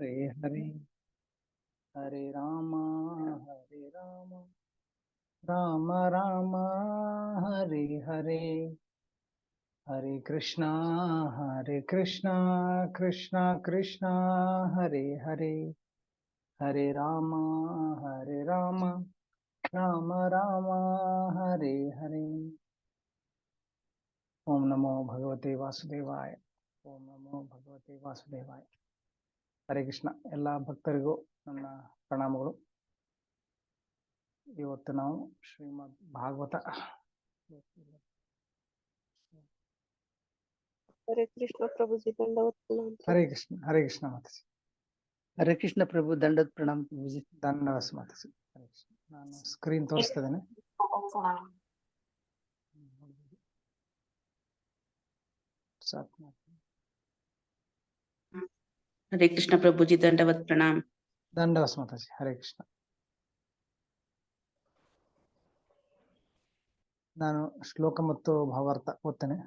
हरे हरे हरे राम राम राम हरे हरे हरे कृष्णा कृष्णा कृष्णा हरे हरे हरे राम राम राम हरे हरे। ओम नमो भगवते वासुदेवाय। ओम नमो भगवते वासुदेवाय। ಹರೇ ಕೃಷ್ಣ. ಎಲ್ಲ ಭಕ್ತರಿಗೂ ನನ್ನ ಪ್ರಣಾಮಗಳು. ಇವತ್ತು ನಾವು ಶ್ರೀಮದ್ ಭಾಗವತ हरे कृष्ण प्रभु जी दंडवत प्रणाम। हरे कृष्ण माताಜಿ. हरे कृष्ण प्रभु दंडवत प्रणाम प्रभु जी। ಧನ್ಯವಾದ ಮಾತಾಜಿ. ಹರೇ ಕೃಷ್ಣ. ನಾನು ಸ್ಕ್ರೀನ್ ತೋರಿಸ್ತಾ ಇದ್ದೇನೆ. हरे कृष्ण प्रभु जी दंडवत प्रणाम। ಧನ್ಯವಾದ ಮಾತಾಜಿ. ಹರೇ ಕೃಷ್ಣ. ನಾನು ಶ್ಲೋಕ ಮತ್ತು ಭಾವಾರ್ಥ ಓದ್ತೇನೆ.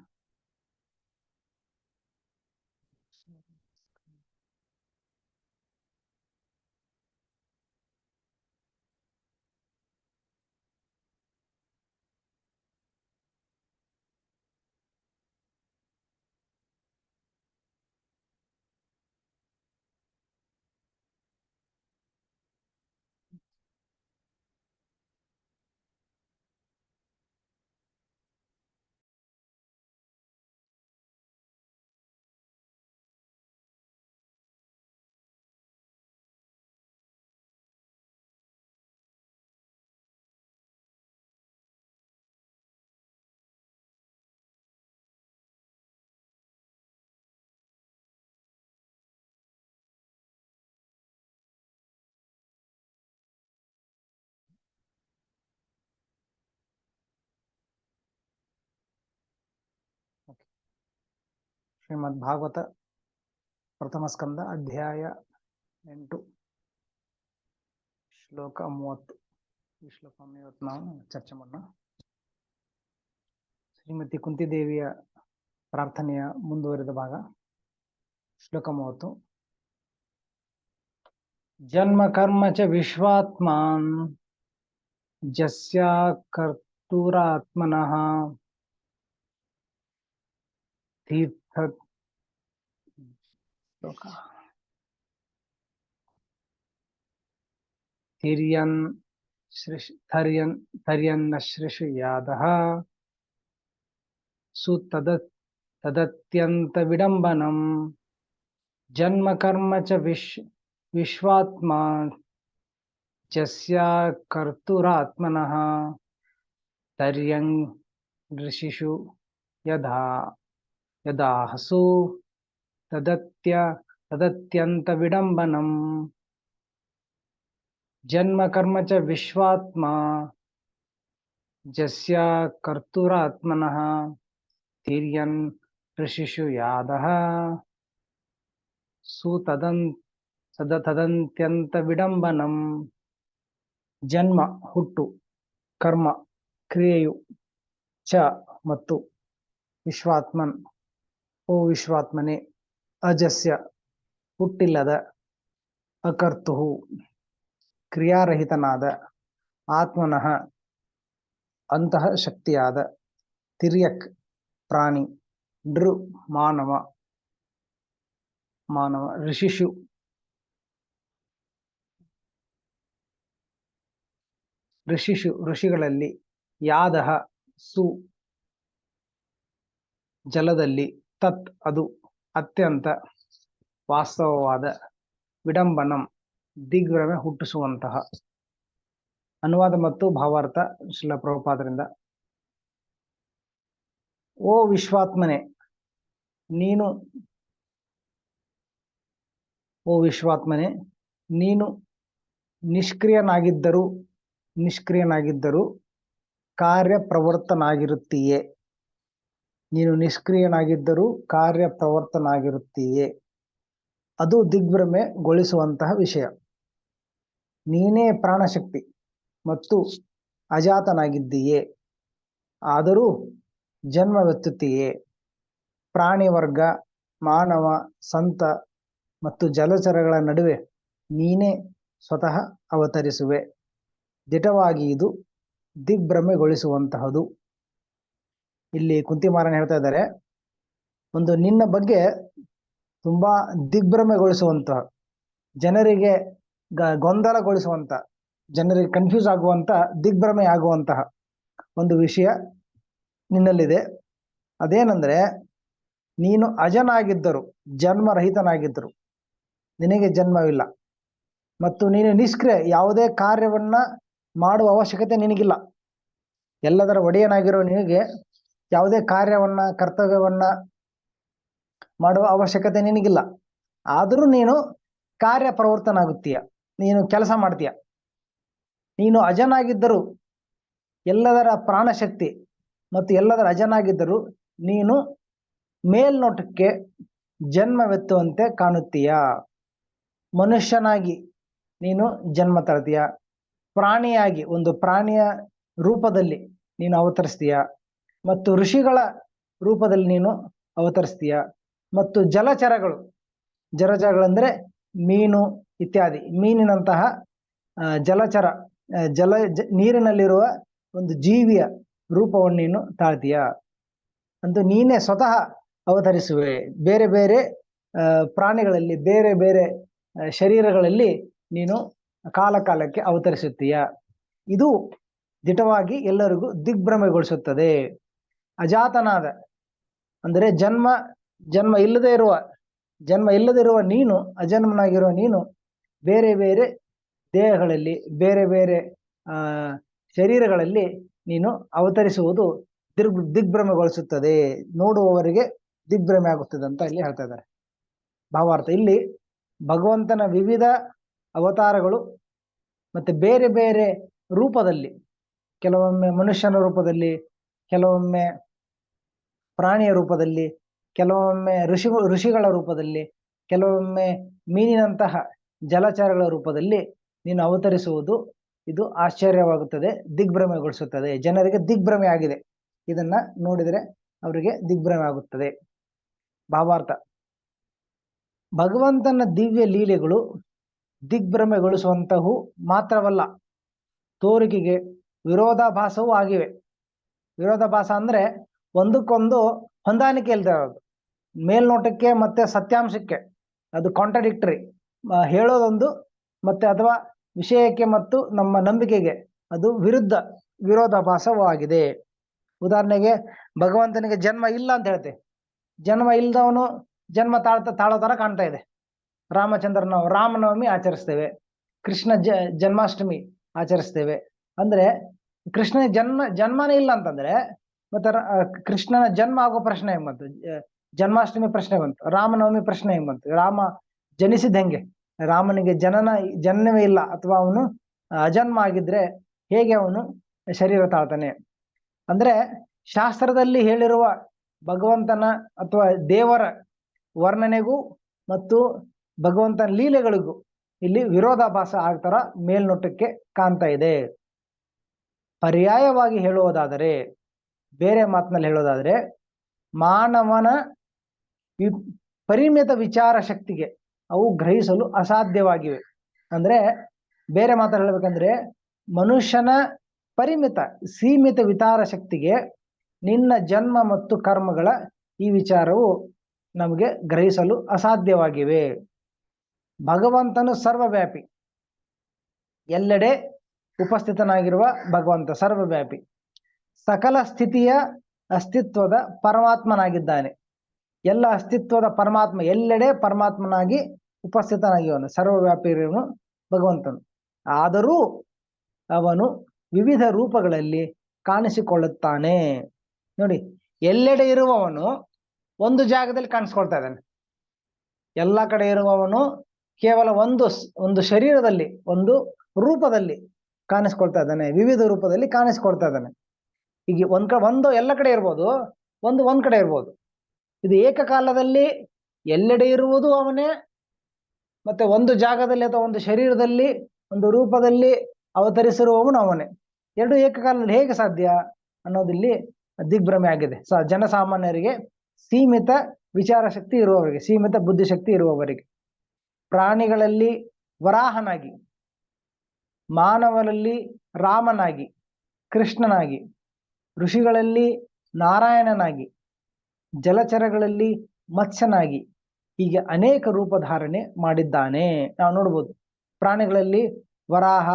ಶ್ರೀಮದ್ ಭಾಗವತ ಪ್ರಥಮ ಸ್ಕಂದ ಅಧ್ಯಾಯ 8 ಶ್ಲೋಕ 30. ಈ ಶ್ಲೋಕವನ್ನು ಇವತ್ತು ನಾವು ಚರ್ಚೆ ಮಾಡೋಣ. ಶ್ರೀಮತಿ ಕುಂತಿದೇವಿಯ ಪ್ರಾರ್ಥನೆಯ ಮುಂದುವರಿದ ಭಾಗ. ಶ್ಲೋಕ 30. ಜನ್ಮ ಕರ್ಮ ಚ ವಿಶ್ವಾತ್ಮಾನ್ ಜಸ್ಯ ಕರ್ತುರಾತ್ಮನಃ ತೀರ್ಥ ಥರ್ಯನ್ನಶ್ರಿಷು ಯಾದಃ ತದತ್ಯಂತ ವಿಡಂಬನಂ ಜನ್ಮ ಕರ್ಮ ಚ ವಿಶ್ವಾತ್ಮಾ ಜಸ್ಯ ಕರ್ತುರಾತ್ಮನಃ ತರ್ಯನ್ ಋಷಿಷು ಯದಾಹಸು ತದತ್ಯಂತ ವಿಡಂಬನಂ ಜನ್ಮ ಕರ್ಮ ಚ ವಿಶ್ವಾತ್ಮಾ ಜಸ್ಯ ಕರ್ತುರಾತ್ಮನಃ ತಿರ್ಯನ್ ಋಷಿಷು ಯಾದಃ ತದಂತ್ಯಂತ ವಿಡಂಬನಂ. ಜನ್ಮ ಹುಟ್ಟು, ಕರ್ಮ ಕ್ರಿಯೆಯು, ಚ ಮತ್ತು ವಿಶ್ವಾತ್ಮನ್ ಓ ವಿಶ್ವಾತ್ಮನೆ, ಅಜಸ್ಯ ಹುಟ್ಟಿಲ್ಲದ, ಅಕರ್ತುಹು ಕ್ರಿಯಾರಹಿತನಾದ, ಆತ್ಮನಃ ಅಂತಹ ಶಕ್ತಿಯಾದ, ತಿರ್ಯಕ್ ಪ್ರಾಣಿ, ನೃ ಮಾನವ ಋಷಿಷು ಋಷಿಗಳಲ್ಲಿ, ಯಾದಃ ಸು ಜಲದಲ್ಲಿ, ತತ್ ಅದು, ಅತ್ಯಂತ ವಾಸ್ತವವಾದ, ವಿಡಂಬನಂ ದಿಗ್ಭ್ರಮೆ ಹುಟ್ಟಿಸುವಂತಹ. ಅನುವಾದ ಮತ್ತು ಭಾವಾರ್ಥ ಶ್ರೀಲ ಪ್ರಭುಪಾದರಿಂದ. ಓ ವಿಶ್ವಾತ್ಮನೆ, ನೀನು ನಿಷ್ಕ್ರಿಯನಾಗಿದ್ದರೂ ಕಾರ್ಯಪ್ರವರ್ತನಾಗಿರುತ್ತೀಯೇ. ಅದು ದಿಗ್ಭ್ರಮೆಗೊಳಿಸುವಂತಹ ವಿಷಯ. ನೀನೇ ಪ್ರಾಣಶಕ್ತಿ ಮತ್ತು ಅಜಾತನಾಗಿದ್ದೀಯೇ, ಆದರೂ ಜನ್ಮವೆತ್ತುತ್ತೀಯೇ. ಪ್ರಾಣಿ ವರ್ಗ, ಮಾನವ, ಸಂತ ಮತ್ತು ಜಲಚರಗಳ ನಡುವೆ ನೀನೇ ಸ್ವತಃ ಅವತರಿಸುವೆ. ದಿಟವಾಗಿ ಇದು ದಿಗ್ಭ್ರಮೆಗೊಳಿಸುವಂತಹದು. ಇಲ್ಲಿ ಕುಂತಿಮಾರನ್ ಹೇಳ್ತಾ ಇದ್ದಾರೆ, ಒಂದು ನಿನ್ನ ಬಗ್ಗೆ ತುಂಬಾ ದಿಗ್ಭ್ರಮೆಗೊಳಿಸುವಂತಹ, ಜನರಿಗೆ ಗೊಂದಲಗೊಳಿಸುವಂತ, ಜನರಿಗೆ ಕನ್ಫ್ಯೂಸ್ ಆಗುವಂತ, ದಿಗ್ಭ್ರಮೆ ಆಗುವಂತಹ ಒಂದು ವಿಷಯ ನಿನ್ನಲ್ಲಿದೆ. ಅದೇನಂದ್ರೆ, ನೀನು ಅಜನಾಗಿದ್ದರು, ಜನ್ಮರಹಿತನಾಗಿದ್ದರು, ನಿನಗೆ ಜನ್ಮವಿಲ್ಲ, ಮತ್ತು ನೀನು ನಿಷ್ಕ್ರಿಯ, ಯಾವುದೇ ಕಾರ್ಯವನ್ನ ಮಾಡುವ ಅವಶ್ಯಕತೆ ನಿನಗಿಲ್ಲ. ಎಲ್ಲದರ ಒಡೆಯನಾಗಿರೋ ನಿನಗೆ ಯಾವುದೇ ಕಾರ್ಯವನ್ನ, ಕರ್ತವ್ಯವನ್ನ ಮಾಡುವ ಅವಶ್ಯಕತೆ ನಿನಗಿಲ್ಲ. ಆದರೂ ನೀನು ಕಾರ್ಯಪ್ರವೃತ್ತನಾಗುತ್ತೀಯ, ನೀನು ಕೆಲಸ ಮಾಡ್ತೀಯ. ನೀನು ಅಜನಾಗಿದ್ದರು, ಎಲ್ಲದರ ಪ್ರಾಣಶಕ್ತಿ ಮತ್ತು ಎಲ್ಲದರ ಅಜನಾಗಿದ್ದರು, ನೀನು ಮೇಲ್ನೋಟಕ್ಕೆ ಜನ್ಮವೆತ್ತುವಂತೆ ಕಾಣುತ್ತೀಯ. ಮನುಷ್ಯನಾಗಿ ನೀನು ಜನ್ಮ ತಳ್ತೀಯ, ಪ್ರಾಣಿಯಾಗಿ ಒಂದು ಪ್ರಾಣಿಯ ರೂಪದಲ್ಲಿ ನೀನು ಅವತರಿಸ್ತೀಯ, ಮತ್ತು ಋಷಿಗಳ ರೂಪದಲ್ಲಿ ನೀನು ಅವತರಿಸ್ತೀಯ, ಮತ್ತು ಜಲಚರಗಳು, ಜಲಚರಗಳಂದ್ರೆ ಮೀನು ಇತ್ಯಾದಿ, ಮೀನಿನಂತಹ ಜಲಚರ, ನೀರಿನಲ್ಲಿರುವ ಒಂದು ಜೀವಿಯ ರೂಪವನ್ನು ನೀನು ತಾಳ್ತೀಯ. ಅಂತೂ ನೀನೇ ಸ್ವತಃ ಅವತರಿಸುವೆ. ಬೇರೆ ಬೇರೆ ಪ್ರಾಣಿಗಳಲ್ಲಿ, ಬೇರೆ ಬೇರೆ ಶರೀರಗಳಲ್ಲಿ ನೀನು ಕಾಲ ಕಾಲಕ್ಕೆ ಅವತರಿಸುತ್ತೀಯ. ಇದು ದಿಟವಾಗಿ ಎಲ್ಲರಿಗೂ ದಿಗ್ಭ್ರಮೆಗೊಳಿಸುತ್ತದೆ. ಅಜಾತನಾದ ಅಂದರೆ ಜನ್ಮ ಇಲ್ಲದಿರುವ ನೀನು, ಅಜನ್ಮನಾಗಿರುವ ನೀನು ಬೇರೆ ಬೇರೆ ದೇಹಗಳಲ್ಲಿ, ಬೇರೆ ಬೇರೆ ಶರೀರಗಳಲ್ಲಿ ನೀನು ಅವತರಿಸುವುದು ದಿಗ್ಭ್ರಮೆಗೊಳಿಸುತ್ತದೆ, ನೋಡುವವರಿಗೆ ದಿಗ್ಭ್ರಮೆ ಆಗುತ್ತದೆ ಅಂತ ಇಲ್ಲಿ ಹೇಳ್ತಾ ಇದ್ದಾರೆ. ಭಾವಾರ್ಥ, ಇಲ್ಲಿ ಭಗವಂತನ ವಿವಿಧ ಅವತಾರಗಳು ಮತ್ತೆ ಬೇರೆ ಬೇರೆ ರೂಪದಲ್ಲಿ, ಕೆಲವೊಮ್ಮೆ ಮನುಷ್ಯನ ರೂಪದಲ್ಲಿ, ಕೆಲವೊಮ್ಮೆ ಪ್ರಾಣಿಯ ರೂಪದಲ್ಲಿ, ಕೆಲವೊಮ್ಮೆ ಋಷಿಗಳ ರೂಪದಲ್ಲಿ, ಕೆಲವೊಮ್ಮೆ ಮೀನಿನಂತಹ ಜಲಚರಗಳ ರೂಪದಲ್ಲಿ ನೀನು ಅವತರಿಸುವುದು ಇದು ಆಶ್ಚರ್ಯವಾಗುತ್ತದೆ, ದಿಗ್ಭ್ರಮೆಗೊಳಿಸುತ್ತದೆ. ಜನರಿಗೆ ದಿಗ್ಭ್ರಮೆ ಆಗಿದೆ, ಇದನ್ನ ನೋಡಿದರೆ ಅವರಿಗೆ ದಿಗ್ಭ್ರಮೆ ಆಗುತ್ತದೆ. ಭಾವಾರ್ಥ, ಭಗವಂತನ ದಿವ್ಯ ಲೀಲೆಗಳು ದಿಗ್ಭ್ರಮೆಗೊಳಿಸುವಂತಹವು ಮಾತ್ರವಲ್ಲ, ತೋರಿಕೆಗೆ ವಿರೋಧಾಭಾಸವೂ ಆಗಿವೆ. ವಿರೋಧಾಭಾಸ ಅಂದ್ರೆ ಒಂದಕ್ಕೊಂದು ಹೊಂದಾಣಿಕೆ ಇಲ್ಲದೆ ಇರೋದು, ಮೇಲ್ನೋಟಕ್ಕೆ ಮತ್ತೆ ಸತ್ಯಾಂಶಕ್ಕೆ ಅದು ಕಾಂಟ್ರಡಿಕ್ಟರಿ, ಹೇಳೋದೊಂದು ಮತ್ತೆ ಅಥವಾ ವಿಷಯಕ್ಕೆ ಮತ್ತು ನಮ್ಮ ನಂಬಿಕೆಗೆ ಅದು ವಿರೋಧಾಭಾಸವಾಗಿದೆ. ಉದಾಹರಣೆಗೆ, ಭಗವಂತನಿಗೆ ಜನ್ಮ ಇಲ್ಲ ಅಂತ ಹೇಳ್ತೇವೆ, ಜನ್ಮ ಇಲ್ಲದವನು ಜನ್ಮ ತಾಳೋ ತರ ಕಾಣ್ತಾ ಇದೆ. ನಾವು ರಾಮನವಮಿ ಆಚರಿಸ್ತೇವೆ, ಕೃಷ್ಣ ಜನ್ಮಾಷ್ಟಮಿ ಆಚರಿಸ್ತೇವೆ. ಅಂದ್ರೆ ಕೃಷ್ಣ ಜನ್ಮನೇ ಇಲ್ಲ ಅಂತಂದ್ರೆ ಮತ್ತೆ ಕೃಷ್ಣನ ಜನ್ಮ ಆಗೋ ಪ್ರಶ್ನೆ ಹೆಂಗ್ ಬಂತು? ಜನ್ಮಾಷ್ಟಮಿ ಪ್ರಶ್ನೆ ಬಂತು, ರಾಮನವಮಿ ಪ್ರಶ್ನೆ ಹೆಂಗ್ ಬಂತು? ರಾಮ ಜನಿಸಿದ ಹೆಂಗೆ? ರಾಮನಿಗೆ ಜನ್ಮವೇ ಇಲ್ಲ, ಅಥವಾ ಅವನು ಅಜನ್ಮ ಆಗಿದ್ರೆ ಹೇಗೆ ಅವನು ಶರೀರ ತಾಳ್ತಾನೆ? ಅಂದ್ರೆ ಶಾಸ್ತ್ರದಲ್ಲಿ ಹೇಳಿರುವ ಭಗವಂತನ ಅಥವಾ ದೇವರ ವರ್ಣನೆಗೂ ಮತ್ತು ಭಗವಂತನ ಲೀಲೆಗಳಿಗೂ ಇಲ್ಲಿ ವಿರೋಧಾಭಾಸ ಆಗ್ತಾರ ಮೇಲ್ನೋಟಕ್ಕೆ ಕಾಣ್ತಾ ಇದೆ. ಪರ್ಯಾಯವಾಗಿ ಹೇಳುವುದಾದರೆ, ಬೇರೆ ಮಾತಿನಲ್ಲಿ ಹೇಳೋದಾದ್ರೆ, ಮಾನವನ ಪರಿಮಿತ ವಿಚಾರ ಶಕ್ತಿಗೆ ಅವು ಗ್ರಹಿಸಲು ಅಸಾಧ್ಯವಾಗಿವೆ. ಅಂದ್ರೆ ಬೇರೆ ಮಾತಲ್ಲಿ ಹೇಳ್ಬೇಕಂದ್ರೆ, ಮನುಷ್ಯನ ಸೀಮಿತ ವಿಚಾರ ಶಕ್ತಿಗೆ ನಿನ್ನ ಜನ್ಮ ಮತ್ತು ಕರ್ಮಗಳ ಈ ವಿಚಾರವು ನಮಗೆ ಗ್ರಹಿಸಲು ಅಸಾಧ್ಯವಾಗಿವೆ. ಭಗವಂತನು ಸರ್ವವ್ಯಾಪಿ, ಎಲ್ಲೆಡೆ ಉಪಸ್ಥಿತನಾಗಿರುವ ಭಗವಂತ ಸರ್ವವ್ಯಾಪಿ, ಸಕಲ ಸ್ಥಿತಿಯ ಅಸ್ತಿತ್ವದ ಪರಮಾತ್ಮನಾಗಿದ್ದಾನೆ. ಎಲ್ಲ ಅಸ್ತಿತ್ವದ ಪರಮಾತ್ಮ, ಎಲ್ಲೆಡೆ ಪರಮಾತ್ಮನಾಗಿ ಉಪಸ್ಥಿತನಾಗಿವನು, ಸರ್ವವ್ಯಾಪಿ ಇರುವನು ಭಗವಂತನು. ಆದರೂ ಅವನು ವಿವಿಧ ರೂಪಗಳಲ್ಲಿ ಕಾಣಿಸಿಕೊಳ್ಳುತ್ತಾನೆ. ನೋಡಿ, ಎಲ್ಲೆಡೆ ಇರುವವನು ಒಂದು ಜಾಗದಲ್ಲಿ ಕಾಣಿಸ್ಕೊಳ್ತಾ ಇದ್ದಾನೆ. ಎಲ್ಲ ಕಡೆ ಇರುವವನು ಕೇವಲ ಒಂದು ಶರೀರದಲ್ಲಿ, ಒಂದು ರೂಪದಲ್ಲಿ ಕಾಣಿಸ್ಕೊಳ್ತಾ ಇದ್ದಾನೆ, ವಿವಿಧ ರೂಪದಲ್ಲಿ ಕಾಣಿಸ್ಕೊಳ್ತಾ ಇದ್ದಾನೆ. ಈಗ ಒಂದು ಎಲ್ಲ ಕಡೆ ಇರ್ಬೋದು, ಒಂದ್ ಕಡೆ ಇರ್ಬೋದು. ಇದು ಏಕಕಾಲದಲ್ಲಿ ಎಲ್ಲೆಡೆ ಇರುವುದು ಅವನೇ, ಮತ್ತೆ ಒಂದು ಜಾಗದಲ್ಲಿ ಅಥವಾ ಒಂದು ಶರೀರದಲ್ಲಿ, ಒಂದು ರೂಪದಲ್ಲಿ ಅವತರಿಸಿರುವವನು ಅವನೇ. ಎರಡು ಏಕಕಾಲದಲ್ಲಿ ಹೇಗೆ ಸಾಧ್ಯ ಅನ್ನೋದಿಲ್ಲಿ ದಿಗ್ಭ್ರಮೆ ಆಗಿದೆ. ಜನಸಾಮಾನ್ಯರಿಗೆ, ಸೀಮಿತ ವಿಚಾರ ಶಕ್ತಿ ಇರುವವರಿಗೆ, ಸೀಮಿತ ಬುದ್ಧಿಶಕ್ತಿ ಇರುವವರಿಗೆ. ಪ್ರಾಣಿಗಳಲ್ಲಿ ವರಾಹನಾಗಿ, ಮಾನವರಲ್ಲಿ ರಾಮನಾಗಿ, ಕೃಷ್ಣನಾಗಿ, ಋಷಿಗಳಲ್ಲಿ ನಾರಾಯಣನಾಗಿ, ಜಲಚರಗಳಲ್ಲಿ ಮತ್ಸ್ಯನಾಗಿ, ಹೀಗೆ ಅನೇಕ ರೂಪಧಾರಣೆ ಮಾಡಿದ್ದಾನೆ. ನಾವು ನೋಡ್ಬೋದು ಪ್ರಾಣಿಗಳಲ್ಲಿ ವರಾಹ,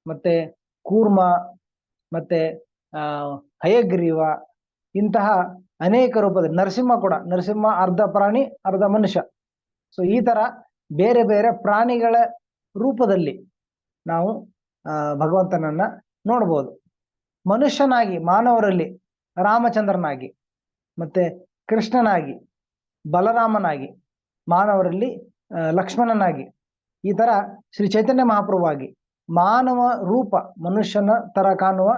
ಮತ್ತೆ ಕೂರ್ಮ, ಮತ್ತೆ ಹಯಗ್ರೀವ, ಇಂತಹ ಅನೇಕ ರೂಪದ ನರಸಿಂಹ ಕೂಡ, ನರಸಿಂಹ ಅರ್ಧ ಪ್ರಾಣಿ ಅರ್ಧ ಮನುಷ್ಯ. ಸೊ ಈ ತರ ಬೇರೆ ಬೇರೆ ಪ್ರಾಣಿಗಳ ರೂಪದಲ್ಲಿ ನಾವು ಭಗವಂತನನ್ನ ನೋಡ್ಬೋದು. ಮನುಷ್ಯನಾಗಿ ಮಾನವರಲ್ಲಿ ರಾಮಚಂದ್ರನಾಗಿ, ಮತ್ತೆ ಕೃಷ್ಣನಾಗಿ, ಬಲರಾಮನಾಗಿ, ಮಾನವರಲ್ಲಿ ಲಕ್ಷ್ಮಣನಾಗಿ, ಈ ತರ ಶ್ರೀ ಚೈತನ್ಯ ಮಹಾಪ್ರಭುವಾಗಿ ಮಾನವ ರೂಪ, ಮನುಷ್ಯನ ತರ ಕಾಣುವ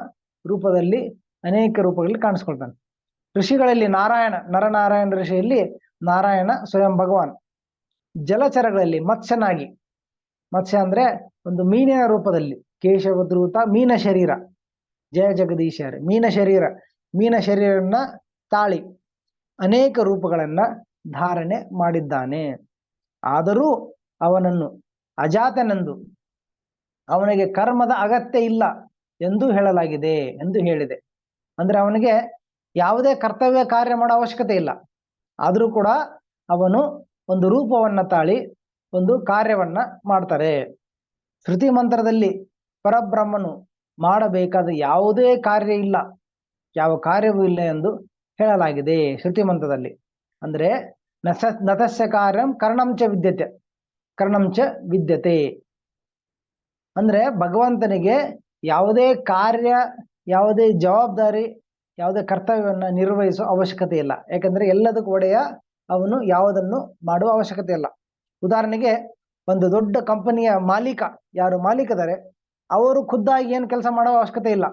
ರೂಪದಲ್ಲಿ ಅನೇಕ ರೂಪಗಳಲ್ಲಿ ಕಾಣಿಸ್ಕೊಳ್ತಾನೆ. ಋಷಿಗಳಲ್ಲಿ ನಾರಾಯಣ, ನರನಾರಾಯಣ ಋಷಿಯಲ್ಲಿ ನಾರಾಯಣ ಸ್ವಯಂ ಭಗವಾನ್. ಜಲಚರಗಳಲ್ಲಿ ಮತ್ಸ್ಯನಾಗಿ, ಮತ್ಸ್ಯ ಅಂದ್ರೆ ಒಂದು ಮೀನಿನ ರೂಪದಲ್ಲಿ, ಕೇಶವದ್ರೂತ ಮೀನ ಶರೀರ, ಜಯ ಜಗದೀಶರೇ, ಮೀನ ಶರೀರ, ಮೀನ ಶರೀರನ್ನ ತಾಳಿ ಅನೇಕ ರೂಪಗಳನ್ನ ಧಾರಣೆ ಮಾಡಿದ್ದಾನೆ. ಆದರೂ ಅವನನ್ನು ಅಜಾತನೆಂದು, ಅವನಿಗೆ ಕರ್ಮದ ಅಗತ್ಯ ಇಲ್ಲ ಎಂದು ಹೇಳಲಾಗಿದೆ ಎಂದು ಹೇಳಿದೆ. ಅಂದ್ರೆ ಅವನಿಗೆ ಯಾವುದೇ ಕರ್ತವ್ಯ ಕಾರ್ಯ ಮಾಡೋ ಅವಶ್ಯಕತೆ ಇಲ್ಲ. ಆದರೂ ಕೂಡ ಅವನು ಒಂದು ರೂಪವನ್ನ ತಾಳಿ ಒಂದು ಕಾರ್ಯವನ್ನ ಮಾಡ್ತಾರೆ. ಶ್ರುತಿ ಮಂತ್ರದಲ್ಲಿ ಪರಬ್ರಹ್ಮನು ಮಾಡಬೇಕಾದ ಯಾವುದೇ ಕಾರ್ಯ ಇಲ್ಲ, ಯಾವ ಕಾರ್ಯವೂ ಇಲ್ಲ ಎಂದು ಹೇಳಲಾಗಿದೆ ಶ್ರುತಿ ಮಂತ್ರದಲ್ಲಿ. ಅಂದ್ರೆ ನತಸ್ಯ ಕಾರ್ಯಂ ಕರ್ಣಂಚ ವಿದ್ಯತೆ, ಕರ್ಣಂಚ ವಿದ್ಯತೆ. ಅಂದ್ರೆ ಭಗವಂತನಿಗೆ ಯಾವುದೇ ಕಾರ್ಯ, ಯಾವುದೇ ಜವಾಬ್ದಾರಿ, ಯಾವುದೇ ಕರ್ತವ್ಯವನ್ನ ನಿರ್ವಹಿಸುವ ಅವಶ್ಯಕತೆ ಇಲ್ಲ. ಯಾಕಂದ್ರೆ ಎಲ್ಲದಕ್ಕೂ ಒಡೆಯ ಅವನು, ಯಾವುದನ್ನು ಮಾಡುವ ಅವಶ್ಯಕತೆ ಇಲ್ಲ. ಉದಾಹರಣೆಗೆ ಒಂದು ದೊಡ್ಡ ಕಂಪನಿಯ ಮಾಲೀಕ, ಯಾರು ಮಾಲೀಕದಾರೆ ಅವರು ಖುದ್ದಾಗಿ ಏನು ಕೆಲಸ ಮಾಡುವ ಅವಶ್ಯಕತೆ ಇಲ್ಲ.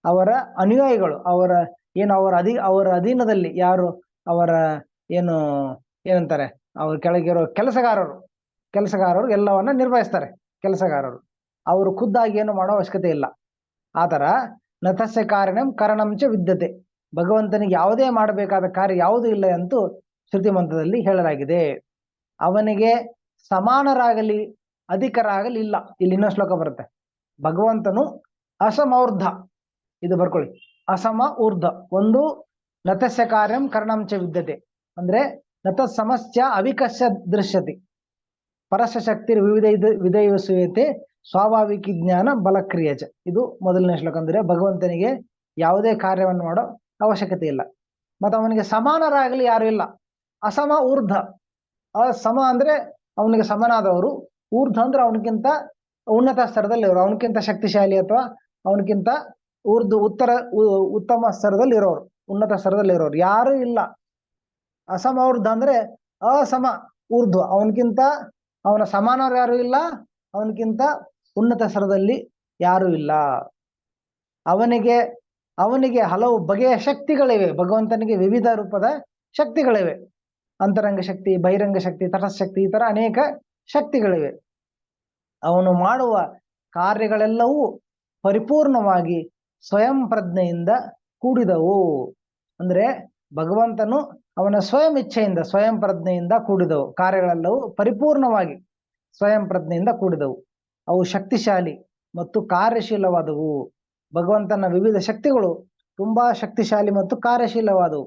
ಅವರ ಅನುಯಾಯಿಗಳು, ಅವರ ಅಧೀನದಲ್ಲಿ ಯಾರು ಅವರ ಏನಂತಾರೆ, ಅವ್ರ ಕೆಳಗಿರೋ ಕೆಲಸಗಾರರು ಎಲ್ಲವನ್ನ ನಿರ್ವಹಿಸ್ತಾರೆ. ಕೆಲಸಗಾರರು ಅವರು ಖುದ್ದಾಗಿ ಏನು ಮಾಡೋ ಅವಶ್ಯಕತೆ ಇಲ್ಲ. ಆತರ ನತಸ್ಯ ಕಾರಣಂ ಕರಣಂಚ ವಿದ್ಯತೆ, ಭಗವಂತನಿಗೆ ಯಾವುದೇ ಮಾಡಬೇಕಾದ ಕಾರ್ಯ ಯಾವುದೂ ಇಲ್ಲ ಅಂತೂ ಶ್ರುತಿ ಮಂತ್ರದಲ್ಲಿ ಹೇಳಲಾಗಿದೆ. ಅವನಿಗೆ ಸಮಾನರಾಗಲಿ ಅಧಿಕರಾಗಲಿ ಇಲ್ಲ. ಇಲ್ಲಿ ಇನ್ನೊಂದು ಶ್ಲೋಕ ಬರುತ್ತೆ, ಭಗವಂತನು ಅಸಮೌರ್ಧ, ಇದು ಬರ್ಕೊಳ್ಳಿ, ಅಸಮ ಊರ್ಧ. ಒಂದು ನತಸ್ಯ ಕಾರ್ಯಂ ಕರ್ಣಂಚ ವಿದ್ಯತೆ ಅಂದ್ರೆ ನತ ಸಮಸ್ಯ ಅವಿಕಸ್ಯ ದೃಶ್ಯತೆ, ಪರಸ್ಯ ಶಕ್ತಿ ವಿಧೇಯಸೂಯತೆ ಸ್ವಾಭಾವಿಕ ಜ್ಞಾನ ಬಲಕ್ರಿಯಚ. ಇದು ಮೊದಲನೇ ಶ್ಲೋಕ. ಅಂದ್ರೆ ಭಗವಂತನಿಗೆ ಯಾವುದೇ ಕಾರ್ಯವನ್ನು ಮಾಡೋ ಅವಶ್ಯಕತೆ ಇಲ್ಲ, ಮತ್ತು ಅವನಿಗೆ ಸಮಾನರಾಗಲಿ ಯಾರು ಇಲ್ಲ. ಅಸಮ ಊರ್ಧ, ಅಸಮ ಅಂದ್ರೆ ಅವನಿಗೆ ಸಮನಾದವರು, ಊರ್ಧ ಅಂದ್ರೆ ಅವನಿಗಿಂತ ಉನ್ನತ ಸ್ತರದಲ್ಲಿರೋರು, ಅವನಕ್ಕಿಂತ ಶಕ್ತಿಶಾಲಿ ಅಥವಾ ಅವನಕ್ಕಿಂತ ಉತ್ತಮ ಸ್ತರದಲ್ಲಿ ಇರೋರು, ಉನ್ನತ ಸ್ತರದಲ್ಲಿ ಇರೋರು ಯಾರು ಇಲ್ಲ. ಅಸಮ ಊರ್ಧ ಅಂದ್ರೆ ಅಸಮ ಊರ್ಧ್ವ, ಅವನ ಸಮಾನರು ಯಾರು ಇಲ್ಲ, ಅವನಕ್ಕಿಂತ ಉನ್ನತ ಸ್ತರದಲ್ಲಿ ಯಾರು ಇಲ್ಲ. ಅವನಿಗೆ ಹಲವು ಬಗೆಯ ಶಕ್ತಿಗಳಿವೆ. ಭಗವಂತನಿಗೆ ವಿವಿಧ ರೂಪದ ಶಕ್ತಿಗಳಿವೆ. ಅಂತರಂಗ ಶಕ್ತಿ, ಬಹಿರಂಗ ಶಕ್ತಿ, ತಟಸ್ಥಶಕ್ತಿ, ಈ ತರ ಅನೇಕ ಶಕ್ತಿಗಳಿವೆ. ಅವನು ಮಾಡುವ ಕಾರ್ಯಗಳೆಲ್ಲವೂ ಪರಿಪೂರ್ಣವಾಗಿ ಸ್ವಯಂ ಪ್ರಜ್ಞೆಯಿಂದ ಕೂಡಿದವು. ಅಂದ್ರೆ ಭಗವಂತನು ಅವನ ಸ್ವಯಂ ಇಚ್ಛೆಯಿಂದ, ಸ್ವಯಂ ಪ್ರಜ್ಞೆಯಿಂದ ಕೂಡಿದವು. ಕಾರ್ಯಗಳೆಲ್ಲವೂ ಪರಿಪೂರ್ಣವಾಗಿ ಸ್ವಯಂ ಪ್ರಜ್ಞೆಯಿಂದ ಕೂಡಿದವು. ಅವು ಶಕ್ತಿಶಾಲಿ ಮತ್ತು ಕಾರ್ಯಶೀಲವಾದವು. ಭಗವಂತನ ವಿವಿಧ ಶಕ್ತಿಗಳು ತುಂಬಾ ಶಕ್ತಿಶಾಲಿ ಮತ್ತು ಕಾರ್ಯಶೀಲವಾದವು.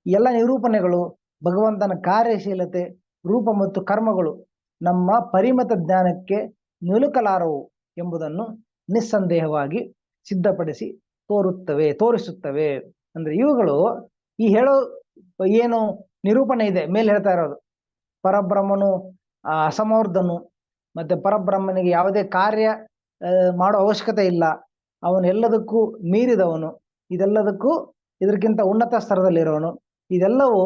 ಎಲ್ಲ ನಿರೂಪಣೆಗಳು ಭಗವಂತನ ಕಾರ್ಯಶೀಲತೆ, ರೂಪ ಮತ್ತು ಕರ್ಮಗಳು ನಮ್ಮ ಪರಿಮಿತ ಜ್ಞಾನಕ್ಕೆ ನಿಲುಕಲಾರವು ಎಂಬುದನ್ನು ನಿಸ್ಸಂದೇಹವಾಗಿ ಸಿದ್ಧಪಡಿಸಿ ತೋರಿಸುತ್ತವೆ. ಅಂದ್ರೆ ಇವುಗಳು ಈ ಹೇಳೋ ಏನು ನಿರೂಪಣೆ ಇದೆ ಮೇಲೆ ಹೇಳ್ತಾ ಇರೋದು, ಪರಬ್ರಹ್ಮನು ಅಸಮೌರ್ಧನು, ಮತ್ತೆ ಪರಬ್ರಹ್ಮನಿಗೆ ಯಾವುದೇ ಕಾರ್ಯ ಮಾಡೋ ಅವಶ್ಯಕತೆ ಇಲ್ಲ, ಅವನು ಎಲ್ಲದಕ್ಕೂ ಮೀರಿದವನು, ಇದಕ್ಕಿಂತ ಉನ್ನತ ಸ್ತರದಲ್ಲಿರೋನು, ಇದೆಲ್ಲವೂ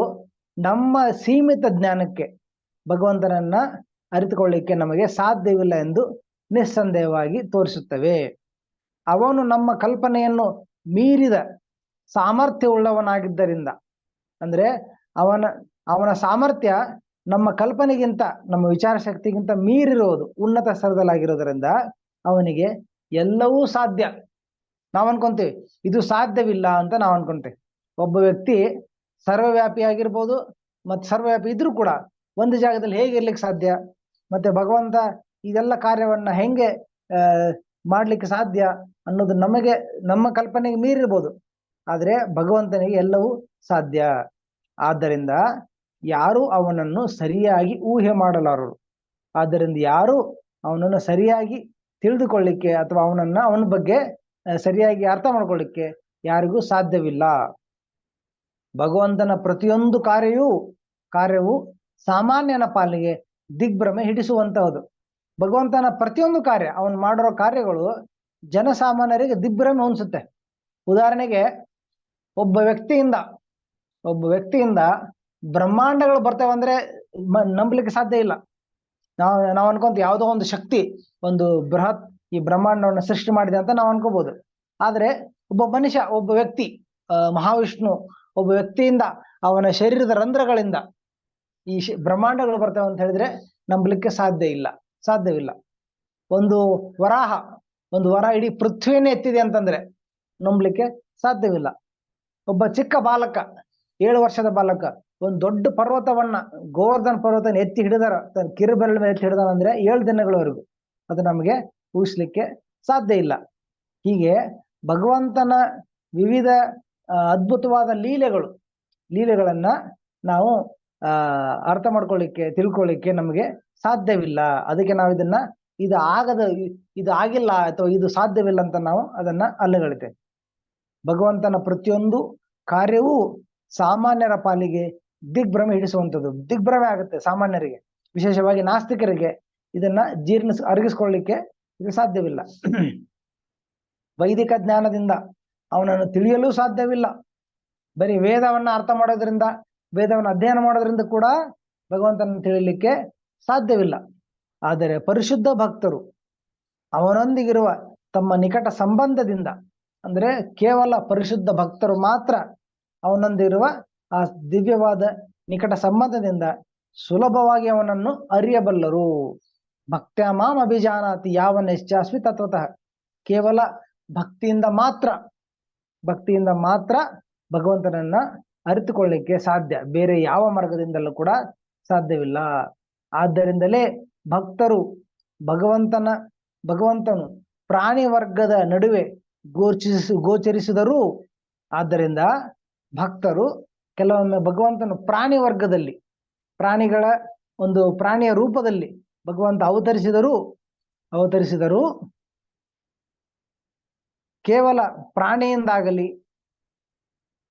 ನಮ್ಮ ಸೀಮಿತ ಜ್ಞಾನಕ್ಕೆ, ಭಗವಂತನನ್ನ ಅರಿತುಕೊಳ್ಳಿಕ್ಕೆ ನಮಗೆ ಸಾಧ್ಯವಿಲ್ಲ ಎಂದು ನಿಸ್ಸಂದೇಹವಾಗಿ ತೋರಿಸುತ್ತವೆ. ಅವನು ನಮ್ಮ ಕಲ್ಪನೆಯನ್ನು ಮೀರಿದ ಸಾಮರ್ಥ್ಯವುಳ್ಳವನಾಗಿದ್ದರಿಂದ, ಅಂದ್ರೆ ಅವನ ಸಾಮರ್ಥ್ಯ ನಮ್ಮ ಕಲ್ಪನೆಗಿಂತ, ನಮ್ಮ ವಿಚಾರ ಶಕ್ತಿಗಿಂತ ಮೀರಿರುವುದು, ಉನ್ನತ ಸ್ತರದಲ್ಲಾಗಿರೋದ್ರಿಂದ ಅವನಿಗೆ ಎಲ್ಲವೂ ಸಾಧ್ಯ. ನಾವು ಅನ್ಕೊಂತೀವಿ ಇದು ಸಾಧ್ಯವಿಲ್ಲ ಅಂತ ನಾವು ಅನ್ಕೊಂತೇವೆ. ಒಬ್ಬ ವ್ಯಕ್ತಿ ಸರ್ವವ್ಯಾಪಿಯಾಗಿರ್ಬೋದು, ಮತ್ತು ಸರ್ವವ್ಯಾಪಿ ಇದ್ರೂ ಕೂಡ ಒಂದು ಜಾಗದಲ್ಲಿ ಹೇಗೆ ಇರ್ಲಿಕ್ಕೆ ಸಾಧ್ಯ? ಮತ್ತೆ ಭಗವಂತ ಇದೆಲ್ಲ ಕಾರ್ಯವನ್ನ ಹೆಂಗೆ ಮಾಡ್ಲಿಕ್ಕೆ ಸಾಧ್ಯ ಅನ್ನೋದು ನಮಗೆ ನಮ್ಮ ಕಲ್ಪನೆಗೆ ಮೀರಿರ್ಬೋದು, ಆದ್ರೆ ಭಗವಂತನಿಗೆ ಎಲ್ಲವೂ ಸಾಧ್ಯ. ಆದ್ದರಿಂದ ಯಾರು ಅವನನ್ನು ಸರಿಯಾಗಿ ಊಹೆ ಮಾಡಲಾರರು. ಆದ್ದರಿಂದ ಯಾರು ಅವನನ್ನು ಸರಿಯಾಗಿ ತಿಳಿದುಕೊಳ್ಳಿಕ್ಕೆ ಅಥವಾ ಅವನ ಬಗ್ಗೆ ಸರಿಯಾಗಿ ಅರ್ಥ ಮಾಡ್ಕೊಳ್ಳಿಕ್ಕೆ ಯಾರಿಗೂ ಸಾಧ್ಯವಿಲ್ಲ. ಭಗವಂತನ ಪ್ರತಿಯೊಂದು ಕಾರ್ಯವು ಸಾಮಾನ್ಯನ ಪಾಲಿಗೆ ದಿಗ್ಭ್ರಮೆ ಹಿಡಿಸುವಂತಹದ್ದು. ಭಗವಂತನ ಪ್ರತಿಯೊಂದು ಕಾರ್ಯ, ಅವನು ಮಾಡಿರೋ ಕಾರ್ಯಗಳು ಜನಸಾಮಾನ್ಯರಿಗೆ ದಿಗ್ಭ್ರಮೆ ಹೊಂದಿಸುತ್ತೆ. ಉದಾಹರಣೆಗೆ ಒಬ್ಬ ವ್ಯಕ್ತಿಯಿಂದ ಬ್ರಹ್ಮಾಂಡಗಳು ಬರ್ತವೆ ಅಂದ್ರೆ ನಂಬಲಿಕ್ಕೆ ಸಾಧ್ಯ ಇಲ್ಲ. ನಾವು ಅನ್ಕೊಂತ ಯಾವುದೋ ಒಂದು ಶಕ್ತಿ ಒಂದು ಬೃಹತ್ ಈ ಬ್ರಹ್ಮಾಂಡವನ್ನು ಸೃಷ್ಟಿ ಮಾಡಿದೆ ಅಂತ ನಾವು ಅನ್ಕೋಬಹುದು. ಆದ್ರೆ ಒಬ್ಬ ಮನುಷ್ಯ, ಒಬ್ಬ ವ್ಯಕ್ತಿ, ಮಹಾವಿಷ್ಣು ಒಬ್ಬ ವ್ಯಕ್ತಿಯಿಂದ, ಅವನ ಶರೀರದ ರಂಧ್ರಗಳಿಂದ ಈ ಬ್ರಹ್ಮಾಂಡಗಳು ಬರ್ತವೆ ಅಂತ ಹೇಳಿದ್ರೆ ನಂಬಲಿಕ್ಕೆ ಸಾಧ್ಯವಿಲ್ಲ. ಒಂದು ವರ ಇಡೀ ಪೃಥ್ವಿಯನ್ನೇ ಎತ್ತಿದೆ ಅಂತಂದ್ರೆ ನಂಬಲಿಕ್ಕೆ ಸಾಧ್ಯವಿಲ್ಲ. ಒಬ್ಬ ಚಿಕ್ಕ ಬಾಲಕ, 7 ವರ್ಷದ ಬಾಲಕ ಒಂದು ದೊಡ್ಡ ಪರ್ವತವನ್ನ, ಗೋವರ್ಧನ ಪರ್ವತನ ಎತ್ತಿ ಹಿಡಿದಾರ, ತನ್ನ ಕಿರುಬೆರಳ ಮೇಲೆ ಎತ್ತಿ ಹಿಡಿದಾರ ಅಂದ್ರೆ 7 ದಿನಗಳವರೆಗೂ ಅದು ನಮಗೆ ಊಹಿಸ್ಲಿಕ್ಕೆ ಸಾಧ್ಯ ಇಲ್ಲ. ಹೀಗೆ ಭಗವಂತನ ವಿವಿಧ ಅದ್ಭುತವಾದ ಲೀಲೆಗಳನ್ನ ನಾವು ಅರ್ಥ ಮಾಡ್ಕೊಳ್ಳಿಕ್ಕೆ, ತಿಳ್ಕೊಳ್ಳಿಕ್ಕೆ ನಮಗೆ ಸಾಧ್ಯವಿಲ್ಲ. ಅದಕ್ಕೆ ನಾವು ಇದು ಆಗಿಲ್ಲ ಅಥವಾ ಇದು ಸಾಧ್ಯವಿಲ್ಲ ಅಂತ ನಾವು ಅದನ್ನ ಅಲ್ಲಗಳೆತೇವೆ. ಭಗವಂತನ ಪ್ರತಿಯೊಂದು ಕಾರ್ಯವೂ ಸಾಮಾನ್ಯರ ಪಾಲಿಗೆ ದಿಗ್ಭ್ರಮೆ ಹಿಡಿಸುವಂಥದ್ದು. ದಿಗ್ಭ್ರಮೆ ಆಗುತ್ತೆ ಸಾಮಾನ್ಯರಿಗೆ, ವಿಶೇಷವಾಗಿ ನಾಸ್ತಿಕರಿಗೆ ಇದನ್ನ ಅರಗಿಸ್ಕೊಳ್ಳಿಕ್ಕೆ ಇದು ಸಾಧ್ಯವಿಲ್ಲ. ವೈದಿಕ ಜ್ಞಾನದಿಂದ ಅವನನ್ನು ತಿಳಿಯಲು ಸಾಧ್ಯವಿಲ್ಲ. ಬರೀ ವೇದವನ್ನ ಅರ್ಥ ಮಾಡೋದ್ರಿಂದ, ವೇದವನ್ನು ಅಧ್ಯಯನ ಮಾಡೋದ್ರಿಂದ ಕೂಡ ಭಗವಂತನ ತಿಳಿಯಲಿಕ್ಕೆ ಸಾಧ್ಯವಿಲ್ಲ. ಆದರೆ ಪರಿಶುದ್ಧ ಭಕ್ತರು ಅವನೊಂದಿಗಿರುವ ತಮ್ಮ ನಿಕಟ ಸಂಬಂಧದಿಂದ, ಅಂದ್ರೆ ಕೇವಲ ಪರಿಶುದ್ಧ ಭಕ್ತರು ಮಾತ್ರ ಅವನೊಂದಿರುವ ಆ ದಿವ್ಯವಾದ ನಿಕಟ ಸಂಬಂಧದಿಂದ ಸುಲಭವಾಗಿ ಅವನನ್ನು ಅರಿಯಬಲ್ಲರು. ಭಕ್ತ್ಯ ಮಾಂ ಅಭಿಜಾನಾತಿ ಯಾವನ್ನಿಶ್ಚಾಸ್ಮಿ ತತ್ವತಃ. ಕೇವಲ ಭಕ್ತಿಯಿಂದ ಮಾತ್ರ ಭಗವಂತನನ್ನ ಅರಿತುಕೊಳ್ಳಿಕ್ಕೆ ಸಾಧ್ಯ, ಬೇರೆ ಯಾವ ಮಾರ್ಗದಿಂದಲೂ ಕೂಡ ಸಾಧ್ಯವಿಲ್ಲ. ಆದ್ದರಿಂದಲೇ ಭಗವಂತನು ಪ್ರಾಣಿ ವರ್ಗದ ನಡುವೆ ಗೋಚರಿಸಿದರೂ, ಆದ್ದರಿಂದ ಭಕ್ತರು ಕೆಲವೊಮ್ಮೆ ಭಗವಂತನು ಪ್ರಾಣಿಯ ರೂಪದಲ್ಲಿ ಭಗವಂತ ಅವತರಿಸಿದರೂ ಕೇವಲ ಪ್ರಾಣಿಯಿಂದಾಗಲಿ,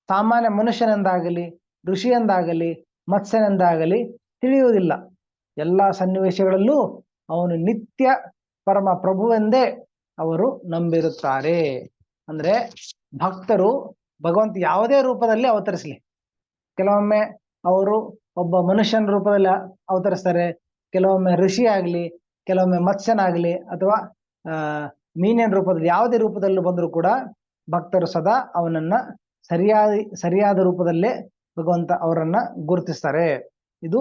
ಸಾಮಾನ್ಯ ಮನುಷ್ಯನೆಂದಾಗಲಿ, ಋಷಿಯೆಂದಾಗಲಿ, ಮತ್ಸ್ಯನೆಂದಾಗಲಿ ತಿಳಿಯುವುದಿಲ್ಲ. ಎಲ್ಲ ಸನ್ನಿವೇಶಗಳಲ್ಲೂ ಅವನು ನಿತ್ಯ ಪರಮ ಪ್ರಭುವೆಂದೇ ಅವರು ನಂಬಿರುತ್ತಾರೆ. ಅಂದ್ರೆ ಭಕ್ತರು ಭಗವಂತ ಯಾವುದೇ ರೂಪದಲ್ಲಿ ಅವತರಿಸಲಿ, ಕೆಲವೊಮ್ಮೆ ಅವರು ಒಬ್ಬ ಮನುಷ್ಯನ ರೂಪದಲ್ಲಿ ಅವತರಿಸ್ತಾರೆ, ಕೆಲವೊಮ್ಮೆ ಋಷಿ ಆಗ್ಲಿ, ಕೆಲವೊಮ್ಮೆ ಮತ್ಸ್ಯನಾಗ್ಲಿ, ಅಥವಾ ಮೀನಿನ ರೂಪದಲ್ಲಿ, ಯಾವುದೇ ರೂಪದಲ್ಲೂ ಬಂದರೂ ಕೂಡ ಭಕ್ತರು ಸದಾ ಅವನನ್ನ ಸರಿಯಾದ ರೂಪದಲ್ಲೇ ಭಗವಂತ ಅವರನ್ನ ಗುರುತಿಸ್ತಾರೆ. ಇದು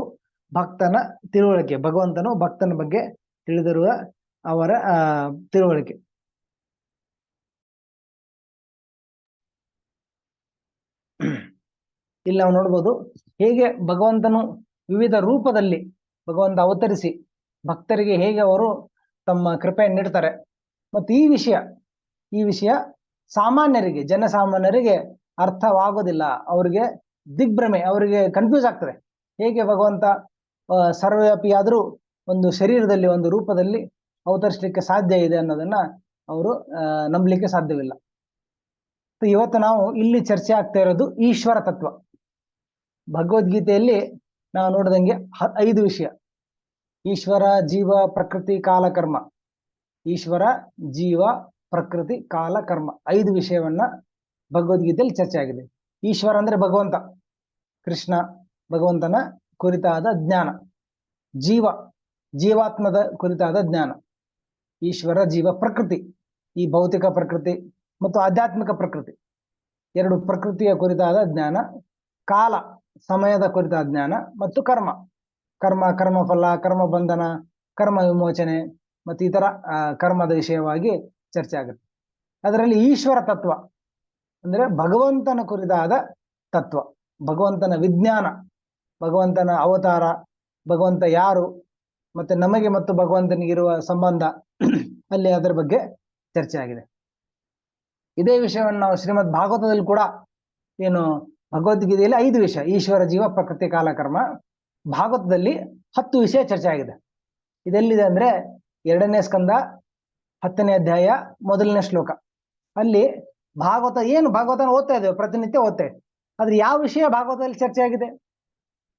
ಭಕ್ತನ ತಿಳುವಳಿಕೆ, ಭಗವಂತನು ಭಕ್ತನ ಬಗ್ಗೆ ತಿಳಿದಿರುವ ಅವರ ತಿಳುವಳಿಕೆ. ಇಲ್ಲಿ ನಾವು ನೋಡ್ಬೋದು ಹೇಗೆ ಭಗವಂತನು ವಿವಿಧ ರೂಪದಲ್ಲಿ ಭಗವಂತ ಅವತರಿಸಿ ಭಕ್ತರಿಗೆ ಹೇಗೆ ಅವರು ತಮ್ಮ ಕೃಪೆಯನ್ನು ನೀಡ್ತಾರೆ. ಮತ್ತು ಈ ವಿಷಯ ಸಾಮಾನ್ಯರಿಗೆ, ಜನಸಾಮಾನ್ಯರಿಗೆ ಅರ್ಥವಾಗೋದಿಲ್ಲ. ಅವರಿಗೆ ದಿಗ್ಭ್ರಮೆ, ಅವರಿಗೆ ಕನ್ಫ್ಯೂಸ್ ಆಗ್ತದೆ. ಹೇಗೆ ಭಗವಂತ ಸರ್ವವ್ಯಾಪಿಯಾದರೂ ಒಂದು ಶರೀರದಲ್ಲಿ, ಒಂದು ರೂಪದಲ್ಲಿ ಅವತರಿಸಲಿಕ್ಕೆ ಸಾಧ್ಯ ಇದೆ ಅನ್ನೋದನ್ನ ಅವರು ನಂಬಲಿಕ್ಕೆ ಸಾಧ್ಯವಿಲ್ಲ. ಇವತ್ತು ನಾವು ಇಲ್ಲಿ ಚರ್ಚೆ ಆಗ್ತಾ ಇರೋದು ಈಶ್ವರ ತತ್ವ. ಭಗವದ್ಗೀತೆಯಲ್ಲಿ ನಾವು ನೋಡಿದಂಗೆ 5 ವಿಷಯ: ಈಶ್ವರ, ಜೀವ, ಪ್ರಕೃತಿ, ಕಾಲ, ಕರ್ಮ. ಈಶ್ವರ, ಜೀವ, ಪ್ರಕೃತಿ, ಕಾಲ, ಕರ್ಮ, 5 ವಿಷಯವನ್ನ ಭಗವದ್ಗೀತೆಯಲ್ಲಿ ಚರ್ಚೆ ಆಗಿದೆ. ಈಶ್ವರ ಅಂದ್ರೆ ಭಗವಂತ, ಕೃಷ್ಣ, ಭಗವಂತನ ಕುರಿತಾದ ಜ್ಞಾನ. ಜೀವಾತ್ಮದ ಕುರಿತಾದ ಜ್ಞಾನ. ಈಶ್ವರ, ಜೀವ, ಪ್ರಕೃತಿ, ಈ ಭೌತಿಕ ಪ್ರಕೃತಿ ಮತ್ತು ಆಧ್ಯಾತ್ಮಿಕ ಪ್ರಕೃತಿ, 2 ಪ್ರಕೃತಿಯ ಕುರಿತಾದ ಜ್ಞಾನ. ಕಾಲ, ಸಮಯದ ಕುರಿತಾದ ಜ್ಞಾನ. ಮತ್ತು ಕರ್ಮಫಲ, ಕರ್ಮ ಬಂಧನ, ಕರ್ಮ ವಿಮೋಚನೆ ಮತ್ತು ಇತರ ಕರ್ಮದ ವಿಷಯವಾಗಿ ಚರ್ಚೆ ಆಗುತ್ತೆ. ಅದರಲ್ಲಿ ಈಶ್ವರ ತತ್ವ ಅಂದ್ರೆ ಭಗವಂತನ ಕುರಿತಾದ ತತ್ವ, ಭಗವಂತನ ವಿಜ್ಞಾನ, ಭಗವಂತನ ಅವತಾರ, ಭಗವಂತ ಯಾರು, ಮತ್ತೆ ನಮಗೆ ಮತ್ತು ಭಗವಂತನಿಗಿರುವ ಸಂಬಂಧ, ಅಲ್ಲಿ ಅದರ ಬಗ್ಗೆ ಚರ್ಚೆ ಆಗಿದೆ. ಇದೇ ವಿಷಯವನ್ನು ನಾವು ಶ್ರೀಮದ್ ಭಾಗವತದಲ್ಲಿ ಕೂಡ, ಏನು ಭಗವದ್ಗೀತೆಯಲ್ಲಿ 5 ವಿಷಯ, ಈಶ್ವರ, ಜೀವ, ಪ್ರಕೃತಿ, ಕಾಲಕರ್ಮ. ಭಾಗವತದಲ್ಲಿ 10 ವಿಷಯ ಚರ್ಚೆ ಆಗಿದೆ. ಇದೆಲ್ಲಿದೆ ಅಂದ್ರೆ 2ನೇ ಸ್ಕಂದ 10ನೇ ಅಧ್ಯಾಯ 1ನೇ ಶ್ಲೋಕ. ಅಲ್ಲಿ ಭಾಗವತ ಏನು, ಭಾಗವತನ ಓದ್ತಾ ಇದ್ದೇವೆ, ಪ್ರತಿನಿತ್ಯ ಓದ್ತೇವೆ. ಆದ್ರೆ ಯಾವ ವಿಷಯ ಭಾಗವತದಲ್ಲಿ ಚರ್ಚೆ ಆಗಿದೆ?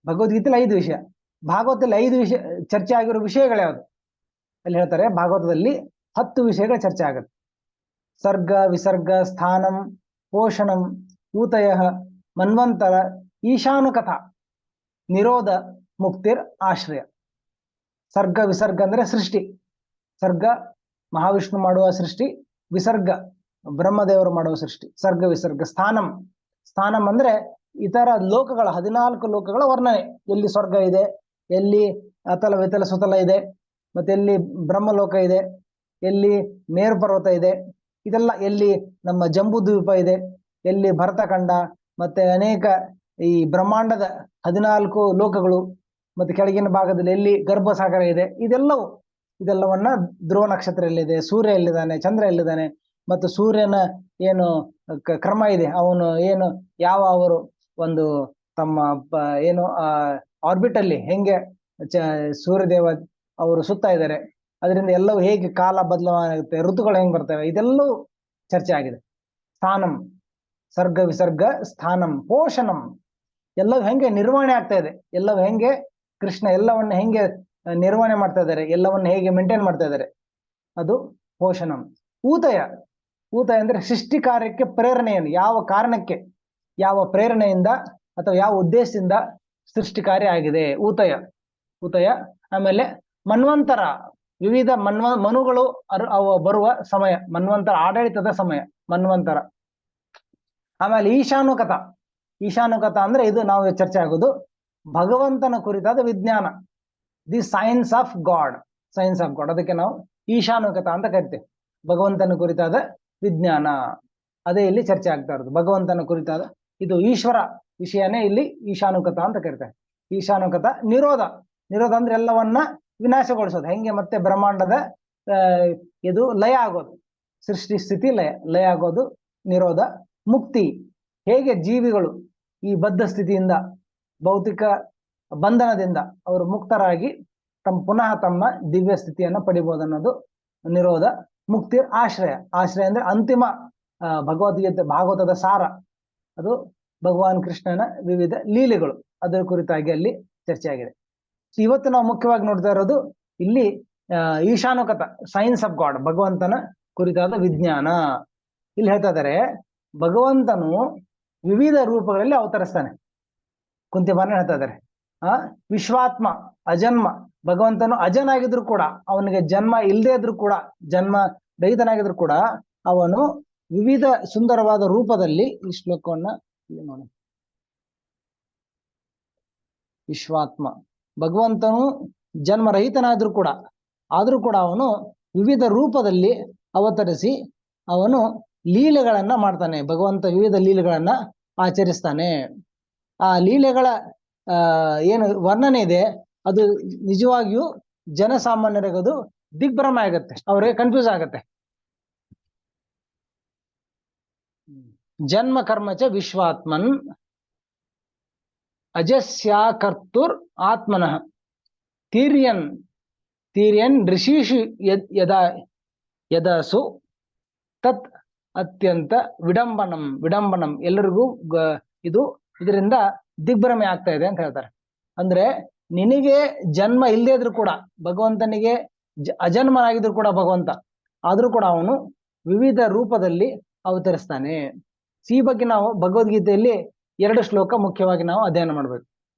ಭಗವದ್ಗೀತೆಯಲ್ಲಿ 5 ವಿಷಯ. ಭಾಗವತದಲ್ಲಿ 5 ವಿಷಯ ಚರ್ಚೆ ಆಗಿರೋ ವಿಷಯಗಳ್ಯಾವುದು? ಅಲ್ಲಿ ಹೇಳ್ತಾರೆ, ಭಾಗವತದಲ್ಲಿ 10 ವಿಷಯಗಳ ಚರ್ಚೆ ಆಗುತ್ತೆ. ಸರ್ಗ, ವಿಸರ್ಗ, ಸ್ಥಾನಂ, ಪೋಷಣಂ, ಊತಯ, ಮನ್ವಂತರ, ಈಶಾನುಕಥಾ, ನಿರೋಧ, ಮುಕ್ತಿರ್, ಆಶ್ರಯ. ಸರ್ಗ ವಿಸರ್ಗ ಅಂದ್ರೆ ಸೃಷ್ಟಿ. ಸರ್ಗ ಮಹಾವಿಷ್ಣು ಮಾಡುವ ಸೃಷ್ಟಿ, ವಿಸರ್ಗ ಬ್ರಹ್ಮದೇವರು ಮಾಡುವ ಸೃಷ್ಟಿ. ಸರ್ಗ ವಿಸರ್ಗ. ಸ್ಥಾನಂ, ಸ್ಥಾನಂ ಅಂದ್ರೆ ಇತರ ಲೋಕಗಳ 14 ಲೋಕಗಳ ವರ್ಣನೆ. ಎಲ್ಲಿ ಸ್ವರ್ಗ ಇದೆ, ಎಲ್ಲಿ ಅತಲ ವಿತಲ ಸುತಲ ಇದೆ, ಮತ್ತೆ ಎಲ್ಲಿ ಬ್ರಹ್ಮಲೋಕ ಇದೆ, ಎಲ್ಲಿ ಮೇರು ಪರ್ವತ ಇದೆ, ಇದೆಲ್ಲ, ಎಲ್ಲಿ ನಮ್ಮ ಜಂಬೂ ದ್ವೀಪ ಇದೆ, ಎಲ್ಲಿ ಭರತಖಂಡ, ಮತ್ತೆ ಅನೇಕ ಈ ಬ್ರಹ್ಮಾಂಡದ 14 ಲೋಕಗಳು, ಮತ್ತೆ ಕೆಳಗಿನ ಭಾಗದಲ್ಲಿ ಎಲ್ಲಿ ಗರ್ಭಸಾಗರ ಇದೆ, ಇದೆಲ್ಲವನ್ನ ಧ್ರುವ ನಕ್ಷತ್ರ ಎಲ್ಲಿದೆ, ಸೂರ್ಯ ಎಲ್ಲಿದ್ದಾನೆ, ಚಂದ್ರ ಎಲ್ಲಿದ್ದಾನೆ, ಮತ್ತು ಸೂರ್ಯನ ಏನು ಕ್ರಮ ಇದೆ, ಅವನು ಏನು ಯಾವ ಅವರು ಒಂದು ತಮ್ಮ ಏನು ಆರ್ಬಿಟ್ ಅಲ್ಲಿ ಹೆಂಗೆ ಸೂರ್ಯದೇವ ಅವರು ಸುತ್ತಾ ಇದ್ದಾರೆ, ಅದರಿಂದ ಎಲ್ಲವೂ ಹೇಗೆ ಕಾಲ ಬದಲಾವಣೆ, ಋತುಗಳು ಹೆಂಗ್ ಬರ್ತವೆ, ಇದೆಲ್ಲವೂ ಚರ್ಚೆ ಆಗಿದೆ. ಸ್ಥಾನಂ, ಸರ್ಗ ವಿಸರ್ಗ, ಸ್ಥಾನಂ, ಪೋಷಣಂ, ಎಲ್ಲವೂ ಹೆಂಗೆ ನಿರ್ವಹಣೆ ಆಗ್ತಾ ಇದೆ, ಎಲ್ಲವೂ ಹೆಂಗೆ ಕೃಷ್ಣ ಎಲ್ಲವನ್ನ ಹೆಂಗೆ ನಿರ್ವಹಣೆ ಮಾಡ್ತಾ ಇದ್ದಾರೆ, ಎಲ್ಲವನ್ನ ಹೇಗೆ ಮೇಂಟೈನ್ ಮಾಡ್ತಾ ಇದ್ದಾರೆ, ಅದು ಪೋಷಣಂ. ಊತಯ, ಊತಯ ಅಂದ್ರೆ ಸೃಷ್ಟಿ ಕಾರ್ಯಕ್ಕೆ ಪ್ರೇರಣೆಯನ್ನು, ಯಾವ ಕಾರಣಕ್ಕೆ, ಯಾವ ಪ್ರೇರಣೆಯಿಂದ ಅಥವಾ ಯಾವ ಉದ್ದೇಶದಿಂದ ಸೃಷ್ಟಿ ಕಾರ್ಯ ಆಗಿದೆ, ಊತಯ. ಊತಯ. ಆಮೇಲೆ ಮನ್ವಂತರ, ವಿವಿಧ ಮನುಗಳು ಬರುವ ಸಮಯ, ಮನ್ವಂತರ ಆಡಳಿತದ ಸಮಯ, ಮನ್ವಂತರ. ಆಮೇಲೆ ಈಶಾನುಕಥಾ. ಈಶಾನುಕಥಾ ಅಂದ್ರೆ ಇದು ನಾವು ಚರ್ಚೆ ಆಗೋದು ಭಗವಂತನ ಕುರಿತಾದ ವಿಜ್ಞಾನ, the science of god, science of god. ಅದಕ್ಕೆ ನಾವು ಈಶಾನುಕಥಾ ಅಂತ ಕರಿತೇವೆ. ಭಗವಂತನ ಕುರಿತಾದ ವಿಜ್ಞಾನ, ಅದೇ ಇಲ್ಲಿ ಚರ್ಚೆ ಆಗ್ತಾ ಇರೋದು. ಭಗವಂತನ ಕುರಿತಾದ ಇದು ಈಶ್ವರ ವಿಷಯನೇ ಇಲ್ಲಿ ಈಶಾನುಕಥಾ ಅಂತ ಕರಿತಾರೆ. ಈಶಾನುಕಥಾ. ನಿರೋಧ, ನಿರೋಧ ಅಂದ್ರೆ ಎಲ್ಲವನ್ನ ವಿನಾಶಗೊಳಿಸೋದು, ಹೆಂಗೆ ಮತ್ತೆ ಬ್ರಹ್ಮಾಂಡದ ಇದು ಲಯ ಆಗೋದು, ಸೃಷ್ಟಿ ಸ್ಥಿತಿ ಲಯ ಆಗೋದು ನಿರೋಧ. ಮುಕ್ತಿ, ಹೇಗೆ ಜೀವಿಗಳು ಈ ಬದ್ಧ ಸ್ಥಿತಿಯಿಂದ, ಭೌತಿಕ ಬಂಧನದಿಂದ ಅವರು ಮುಕ್ತರಾಗಿ ಪುನಃ ತಮ್ಮ ದಿವ್ಯ ಸ್ಥಿತಿಯನ್ನು ಪಡಿಬಹುದು ಅನ್ನೋದು ನಿರೋಧ. ಮುಕ್ತಿ. ಆಶ್ರಯ, ಆಶ್ರಯ ಅಂದ್ರೆ ಅಂತಿಮ ಭಗವದ್ಗೀತೆ ಭಾಗವತದ ಸಾರ, ಅದು ಭಗವಾನ್ ಕೃಷ್ಣನ ವಿವಿಧ ಲೀಲೆಗಳು, ಅದರ ಕುರಿತಾಗಿ ಅಲ್ಲಿ ಚರ್ಚೆ ಆಗಿದೆ. ಇವತ್ತು ನಾವು ಮುಖ್ಯವಾಗಿ ನೋಡ್ತಾ ಇರೋದು ಇಲ್ಲಿ ಈಶಾನುಕಥಾ, ಸೈನ್ಸ್ ಆಫ್ ಗಾಡ್, ಭಗವಂತನ ಕುರಿತಾದ ವಿಜ್ಞಾನ. ಇಲ್ಲಿ ಹೇಳ್ತಾ ಇದ್ದಾರೆ, ಭಗವಂತನು ವಿವಿಧ ರೂಪಗಳಲ್ಲಿ ಅವತರಿಸ್ತಾನೆ. ಕುಂತಿಮಾರನ ಹೇಳ್ತಾ ಇದ್ದಾರೆ, ವಿಶ್ವಾತ್ಮ, ಅಜನ್ಮ. ಭಗವಂತನು ಅಜನಾಗಿದ್ರು ಕೂಡ, ಅವನಿಗೆ ಜನ್ಮ ಇಲ್ಲದೆ ಇದ್ರು ಕೂಡ, ಜನ್ಮ ರಹಿತನಾಗಿದ್ರು ಕೂಡ, ಅವನು ವಿವಿಧ ಸುಂದರವಾದ ರೂಪದಲ್ಲಿ, ಈ ಶ್ಲೋಕವನ್ನ ನೋಡಿ, ವಿಶ್ವಾತ್ಮ, ಭಗವಂತನು ಜನ್ಮರಹಿತನಾದ್ರೂ ಕೂಡ, ಆದ್ರೂ ಕೂಡ ಅವನು ವಿವಿಧ ರೂಪದಲ್ಲಿ ಅವತರಿಸಿ ಅವನು ಲೀಲೆಗಳನ್ನ ಮಾಡ್ತಾನೆ. ಭಗವಂತ ವಿವಿಧ ಲೀಲೆಗಳನ್ನ ಆಚರಿಸ್ತಾನೆ. ಆ ಲೀಲೆಗಳ ಏನು ವರ್ಣನೆ ಇದೆ, ಅದು ನಿಜವಾಗಿಯೂ ಜನಸಾಮಾನ್ಯರಿಗದು ದಿಗ್ಭ್ರಮ ಆಗತ್ತೆ, ಅವ್ರಿಗೆ ಕನ್ಫ್ಯೂಸ್ ಆಗತ್ತೆ. ಜನ್ಮ ಕರ್ಮಚ ವಿಶ್ವಾತ್ಮನ್ ಅಜಸ್ಯಾಕರ್ತುರ್ ಆತ್ಮನಃ ತೀರ್ಯನ್ ತೀರ್ಯನ್ ಋಷಿಷು ಯದಸು ತತ್ ಅತ್ಯಂತ ವಿಡಂಬನಂ. ವಿಡಂಬನಂ ಎಲ್ಲರಿಗೂ ಇದರಿಂದ ದಿಗ್ಭ್ರಮೆ ಆಗ್ತಾ ಇದೆ ಅಂತ ಹೇಳ್ತಾರೆ. ಅಂದ್ರೆ ನಿನಗೆ ಜನ್ಮ ಇಲ್ಲದೇ ಇದ್ರು ಕೂಡ, ಭಗವಂತನಿಗೆ ಅಜನ್ಮನಾಗಿದ್ರು ಕೂಡ ಭಗವಂತ, ಆದ್ರೂ ಕೂಡ ಅವನು ವಿವಿಧ ರೂಪದಲ್ಲಿ ಅವತರಿಸ್ತಾನೆ. ಈ ಬಗ್ಗೆ ನಾವು ಭಗವದ್ಗೀತೆಯಲ್ಲಿ 2 ಶ್ಲೋಕ ಮುಖ್ಯವಾಗಿ ನಾವು ಅಧ್ಯಯನ ಮಾಡ್ಬೇಕು.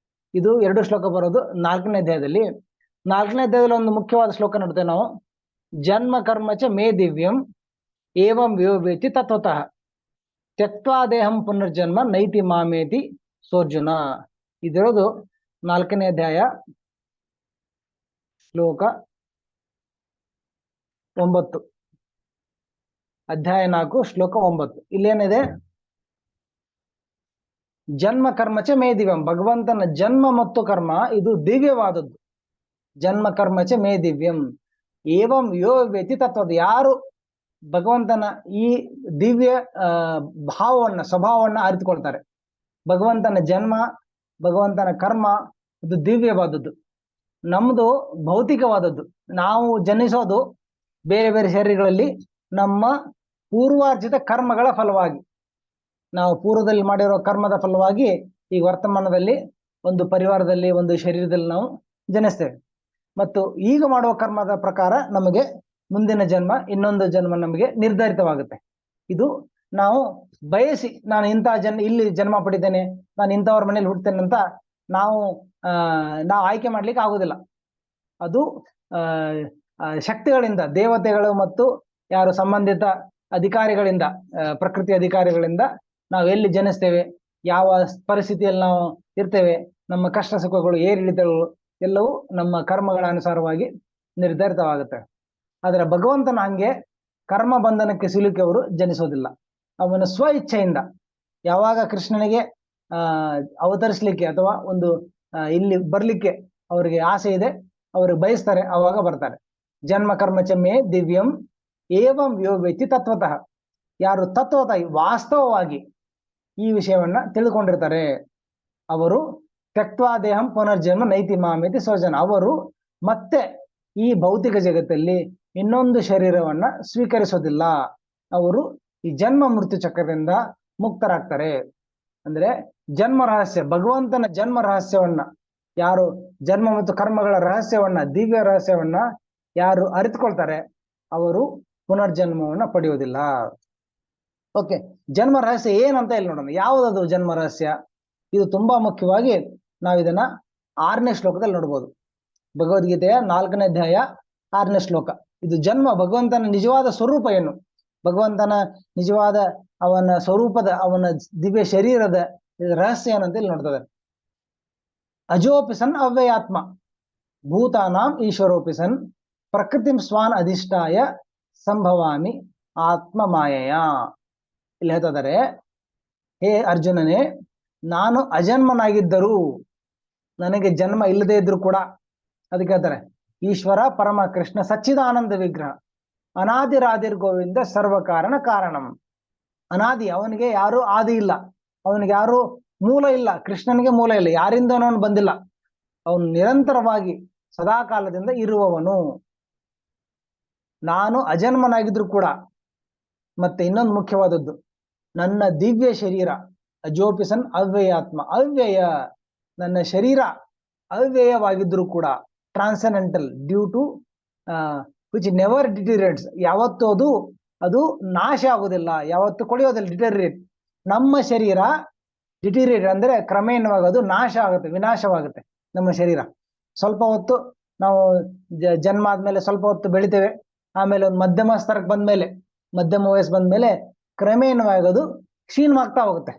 ಇದು 2 ಶ್ಲೋಕ ಬರೋದು 4ನೇ ಅಧ್ಯಾಯದಲ್ಲಿ. 4ನೇ ಅಧ್ಯಾಯದಲ್ಲಿ ಒಂದು ಮುಖ್ಯವಾದ ಶ್ಲೋಕ ನೋಡ್ತೇವೆ ನಾವು. ಜನ್ಮ ಕರ್ಮಚ ಮೇ ದಿವ್ಯಂ ಏವಂ ವಿವೇತಿ ತತ್ವತಃ ತ್ಯಕ್ತ್ವಾ ದೇಹಂ ಪುನರ್ಜನ್ಮ ನೈತಿ ಮಾಮೇತಿ ಸೋರ್ಜುನ. ಇದಿರೋದು 4ನೇ ಅಧ್ಯಾಯ ಶ್ಲೋಕ 9. ಅಧ್ಯಾಯ 4 ಶ್ಲೋಕ 9. ಇಲ್ಲೇನಿದೆ, ಜನ್ಮ ಕರ್ಮಚ ಮೇ ದಿವ್ಯಂ. ಭಗವಂತನ ಜನ್ಮ ಮತ್ತು ಕರ್ಮ ಇದು ದಿವ್ಯವಾದದ್ದು. ಜನ್ಮ ಕರ್ಮಚ ಮೇ ದಿವ್ಯಂ ಏವಂ ಯೋ ವ್ಯತಿ ತತ್ವದ. ಯಾರು ಭಗವಂತನ ಈ ದಿವ್ಯ ಭಾವವನ್ನ ಸ್ವಭಾವವನ್ನ ಅರಿತುಕೊಳ್ತಾರೆ. ಭಗವಂತನ ಜನ್ಮ, ಭಗವಂತನ ಕರ್ಮ ಇದು ದಿವ್ಯವಾದದ್ದು. ನಮ್ದು ಭೌತಿಕವಾದದ್ದು. ನಾವು ಜನಿಸೋದು ಬೇರೆ ಬೇರೆ ಶರೀರಗಳಲ್ಲಿ ನಮ್ಮ ಪೂರ್ವಾರ್ಜಿತ ಕರ್ಮಗಳ ಫಲವಾಗಿ, ನಾವು ಪೂರ್ವದಲ್ಲಿ ಮಾಡಿರೋ ಕರ್ಮದ ಫಲವಾಗಿ ಈ ವರ್ತಮಾನದಲ್ಲಿ ಒಂದು ಪರಿವಾರದಲ್ಲಿ, ಒಂದು ಶರೀರದಲ್ಲಿ ನಾವು ಜನಿಸ್ತೇವೆ. ಮತ್ತು ಈಗ ಮಾಡುವ ಕರ್ಮದ ಪ್ರಕಾರ ನಮಗೆ ಮುಂದಿನ ಜನ್ಮ, ಇನ್ನೊಂದು ಜನ್ಮ ನಮಗೆ ನಿರ್ಧಾರಿತವಾಗುತ್ತೆ. ಇದು ನಾವು ಬಯಸಿ ನಾನು ಇಂತಹ ಇಲ್ಲಿ ಜನ್ಮ ಪಡಿತೇನೆ, ನಾನು ಇಂಥವ್ರ ಮನೇಲಿ ಹುಡ್ತೇನೆ ಅಂತ ನಾವು ಆಯ್ಕೆ ಮಾಡ್ಲಿಕ್ಕೆ ಆಗುದಿಲ್ಲ. ಅದು ಶಕ್ತಿಗಳಿಂದ, ದೇವತೆಗಳು ಮತ್ತು ಯಾರು ಸಂಬಂಧಿತ ಅಧಿಕಾರಿಗಳಿಂದ, ಪ್ರಕೃತಿ ಅಧಿಕಾರಿಗಳಿಂದ ನಾವು ಎಲ್ಲಿ ಜನಿಸ್ತೇವೆ, ಯಾವ ಪರಿಸ್ಥಿತಿಯಲ್ಲಿ ನಾವು ಇರ್ತೇವೆ, ನಮ್ಮ ಕಷ್ಟ ಸುಖಗಳು, ಏರಿಳಿತಗಳು ಎಲ್ಲವೂ ನಮ್ಮ ಕರ್ಮಗಳ ಅನುಸಾರವಾಗಿ ನಿರ್ಧಾರಿತವಾಗುತ್ತೆ. ಆದರೆ ಭಗವಂತನ ಹಂಗೆ ಕರ್ಮ ಬಂಧನಕ್ಕೆ ಸಿಲುಕಿ ಅವರು ಜನಿಸೋದಿಲ್ಲ. ಅವನ ಸ್ವ ಇಚ್ಛೆಯಿಂದ ಯಾವಾಗ ಕೃಷ್ಣನಿಗೆ ಅವತರಿಸ್ಲಿಕ್ಕೆ ಅಥವಾ ಒಂದು ಇಲ್ಲಿ ಬರ್ಲಿಕ್ಕೆ ಅವರಿಗೆ ಆಸೆ ಇದೆ, ಅವ್ರಿಗೆ ಬಯಸ್ತಾರೆ, ಅವಾಗ ಬರ್ತಾರೆ. ಜನ್ಮ ಕರ್ಮಚಮೇ ದಿವ್ಯಂ ಏವಂ ಯೋ ವ್ಯಕ್ತಿ ತತ್ವತಃ. ಯಾರು ತತ್ವತಃ ವಾಸ್ತವವಾಗಿ ಈ ವಿಷಯವನ್ನ ತಿಳ್ಕೊಂಡಿರ್ತಾರೆ, ಅವರು ತ್ಯಕ್ವಾ ದೇಹಂ ಪುನರ್ಜನ್ಮ ನೈತಿ ಮಾಮೇತಿ ಸ್ವಜನ. ಅವರು ಮತ್ತೆ ಈ ಭೌತಿಕ ಜಗತ್ತಲ್ಲಿ ಇನ್ನೊಂದು ಶರೀರವನ್ನ ಸ್ವೀಕರಿಸೋದಿಲ್ಲ. ಅವರು ಈ ಜನ್ಮ ಮೃತ್ಯು ಚಕ್ರದಿಂದ ಮುಕ್ತರಾಗ್ತಾರೆ. ಅಂದ್ರೆ ಜನ್ಮ ರಹಸ್ಯ, ಭಗವಂತನ ಜನ್ಮ ರಹಸ್ಯವನ್ನ ಯಾರು, ಜನ್ಮ ಮತ್ತು ಕರ್ಮಗಳ ರಹಸ್ಯವನ್ನ, ದಿವ್ಯ ರಹಸ್ಯವನ್ನ ಯಾರು ಅರಿತುಕೊಳ್ತಾರೆ, ಅವರು ಪುನರ್ಜನ್ಮವನ್ನ ಪಡೆಯುವುದಿಲ್ಲ. ಓಕೆ, ಜನ್ಮ ರಹಸ್ಯ ಏನಂತ ಇಲ್ಲಿ ನೋಡೋಣ. ಯಾವುದದು ಜನ್ಮ ರಹಸ್ಯ? ಇದು ತುಂಬಾ ಮುಖ್ಯವಾಗಿ ನಾವು ಇದನ್ನ 6ನೇ ಶ್ಲೋಕದಲ್ಲಿ ನೋಡ್ಬೋದು. ಭಗವದ್ಗೀತೆಯ 4ನೇ ಅಧ್ಯಾಯ 6ನೇ ಶ್ಲೋಕ. ಇದು ಜನ್ಮ, ಭಗವಂತನ ನಿಜವಾದ ಸ್ವರೂಪ ಏನು, ಭಗವಂತನ ನಿಜವಾದ ಅವನ ಸ್ವರೂಪದ, ಅವನ ದಿವ್ಯ ಶರೀರದ ರಹಸ್ಯ ಏನಂತ ಇಲ್ಲಿ ನೋಡ್ತದೆ. ಅಜೋಪಿಸನ್ ಅವ್ಯಯಾತ್ಮ ಭೂತಾನಾಂ ಈಶ್ವರೋಪಿಸನ್ ಪ್ರಕೃತಿಂ ಸ್ವಾನ್ ಅಧಿಷ್ಠಾಯ ಸಂಭವಾಮಿ ಆತ್ಮ ಮಾಯೆಯ. ಇಲ್ಲಿ ಹೇಳ್ತಿದ್ದಾರೆ, ಹೇ ಅರ್ಜುನನೇ, ನಾನು ಅಜನ್ಮನಾಗಿದ್ದರೂ, ನನಗೆ ಜನ್ಮ ಇಲ್ಲದೆ ಇದ್ರು ಕೂಡ, ಅದಕ್ಕೆ ಹೇಳ್ತಾರೆ ಈಶ್ವರ ಪರಮ ಕೃಷ್ಣ ಸಚ್ಚಿದಾನಂದ ವಿಗ್ರಹ ಅನಾದಿರಾದಿರ್ ಗೋವಿಂದ ಸರ್ವಕಾರಣ ಕಾರಣಂ. ಅನಾದಿ, ಅವನಿಗೆ ಯಾರು ಆದಿ ಇಲ್ಲ, ಅವನಿಗೆ ಯಾರು ಮೂಲ ಇಲ್ಲ, ಕೃಷ್ಣನಿಗೆ ಮೂಲ ಇಲ್ಲ, ಯಾರಿಂದನೂ ಅವನು ಬಂದಿಲ್ಲ, ಅವನು ನಿರಂತರವಾಗಿ ಸದಾಕಾಲದಿಂದ ಇರುವವನು. ನಾನು ಅಜನ್ಮನಾಗಿದ್ರು ಕೂಡ, ಮತ್ತೆ ಇನ್ನೊಂದು ಮುಖ್ಯವಾದದ್ದು, ನನ್ನ ದಿವ್ಯ ಶರೀರ ಅಜೋಪಿಸನ್ ಅವ್ಯಯಾತ್ಮ, ಅವ್ಯಯ, ನನ್ನ ಶರೀರ ಅವ್ಯಯವಾಗಿದ್ರು ಕೂಡ, transcendental due to which never deteriorates, ಯಾವತ್ತೂ ಅದು ನಾಶ ಆಗುದಿಲ್ಲ, ಯಾವತ್ತು ಕೊಳೆಯೋದಿಲ್ಲ, ಡಿಟೀರಿಯೇಟ್. ನಮ್ಮ ಶರೀರ ಡಿಟೀರಿಯೇಟ್ ಅಂದ್ರೆ ಕ್ರಮೇಣವಾಗಿ ಅದು ನಾಶ ಆಗುತ್ತೆ, ವಿನಾಶವಾಗುತ್ತೆ. ನಮ್ಮ ಶರೀರ ಸ್ವಲ್ಪ ಹೊತ್ತು ನಾವು ಜನ್ಮ ಆದ್ಮೇಲೆ ಸ್ವಲ್ಪ ಹೊತ್ತು ಬೆಳಿತೇವೆ, ಆಮೇಲೆ ಒಂದು ಮಧ್ಯಮ ಸ್ತರಕ್ಕೆ ಬಂದ್ಮೇಲೆ, ಮಧ್ಯಮ ವಯಸ್ಸು ಬಂದ್ಮೇಲೆ ಕ್ರಮೇಣವಾಗಿ ಅದು ಕ್ಷೀಣವಾಗ್ತಾ ಹೋಗುತ್ತೆ,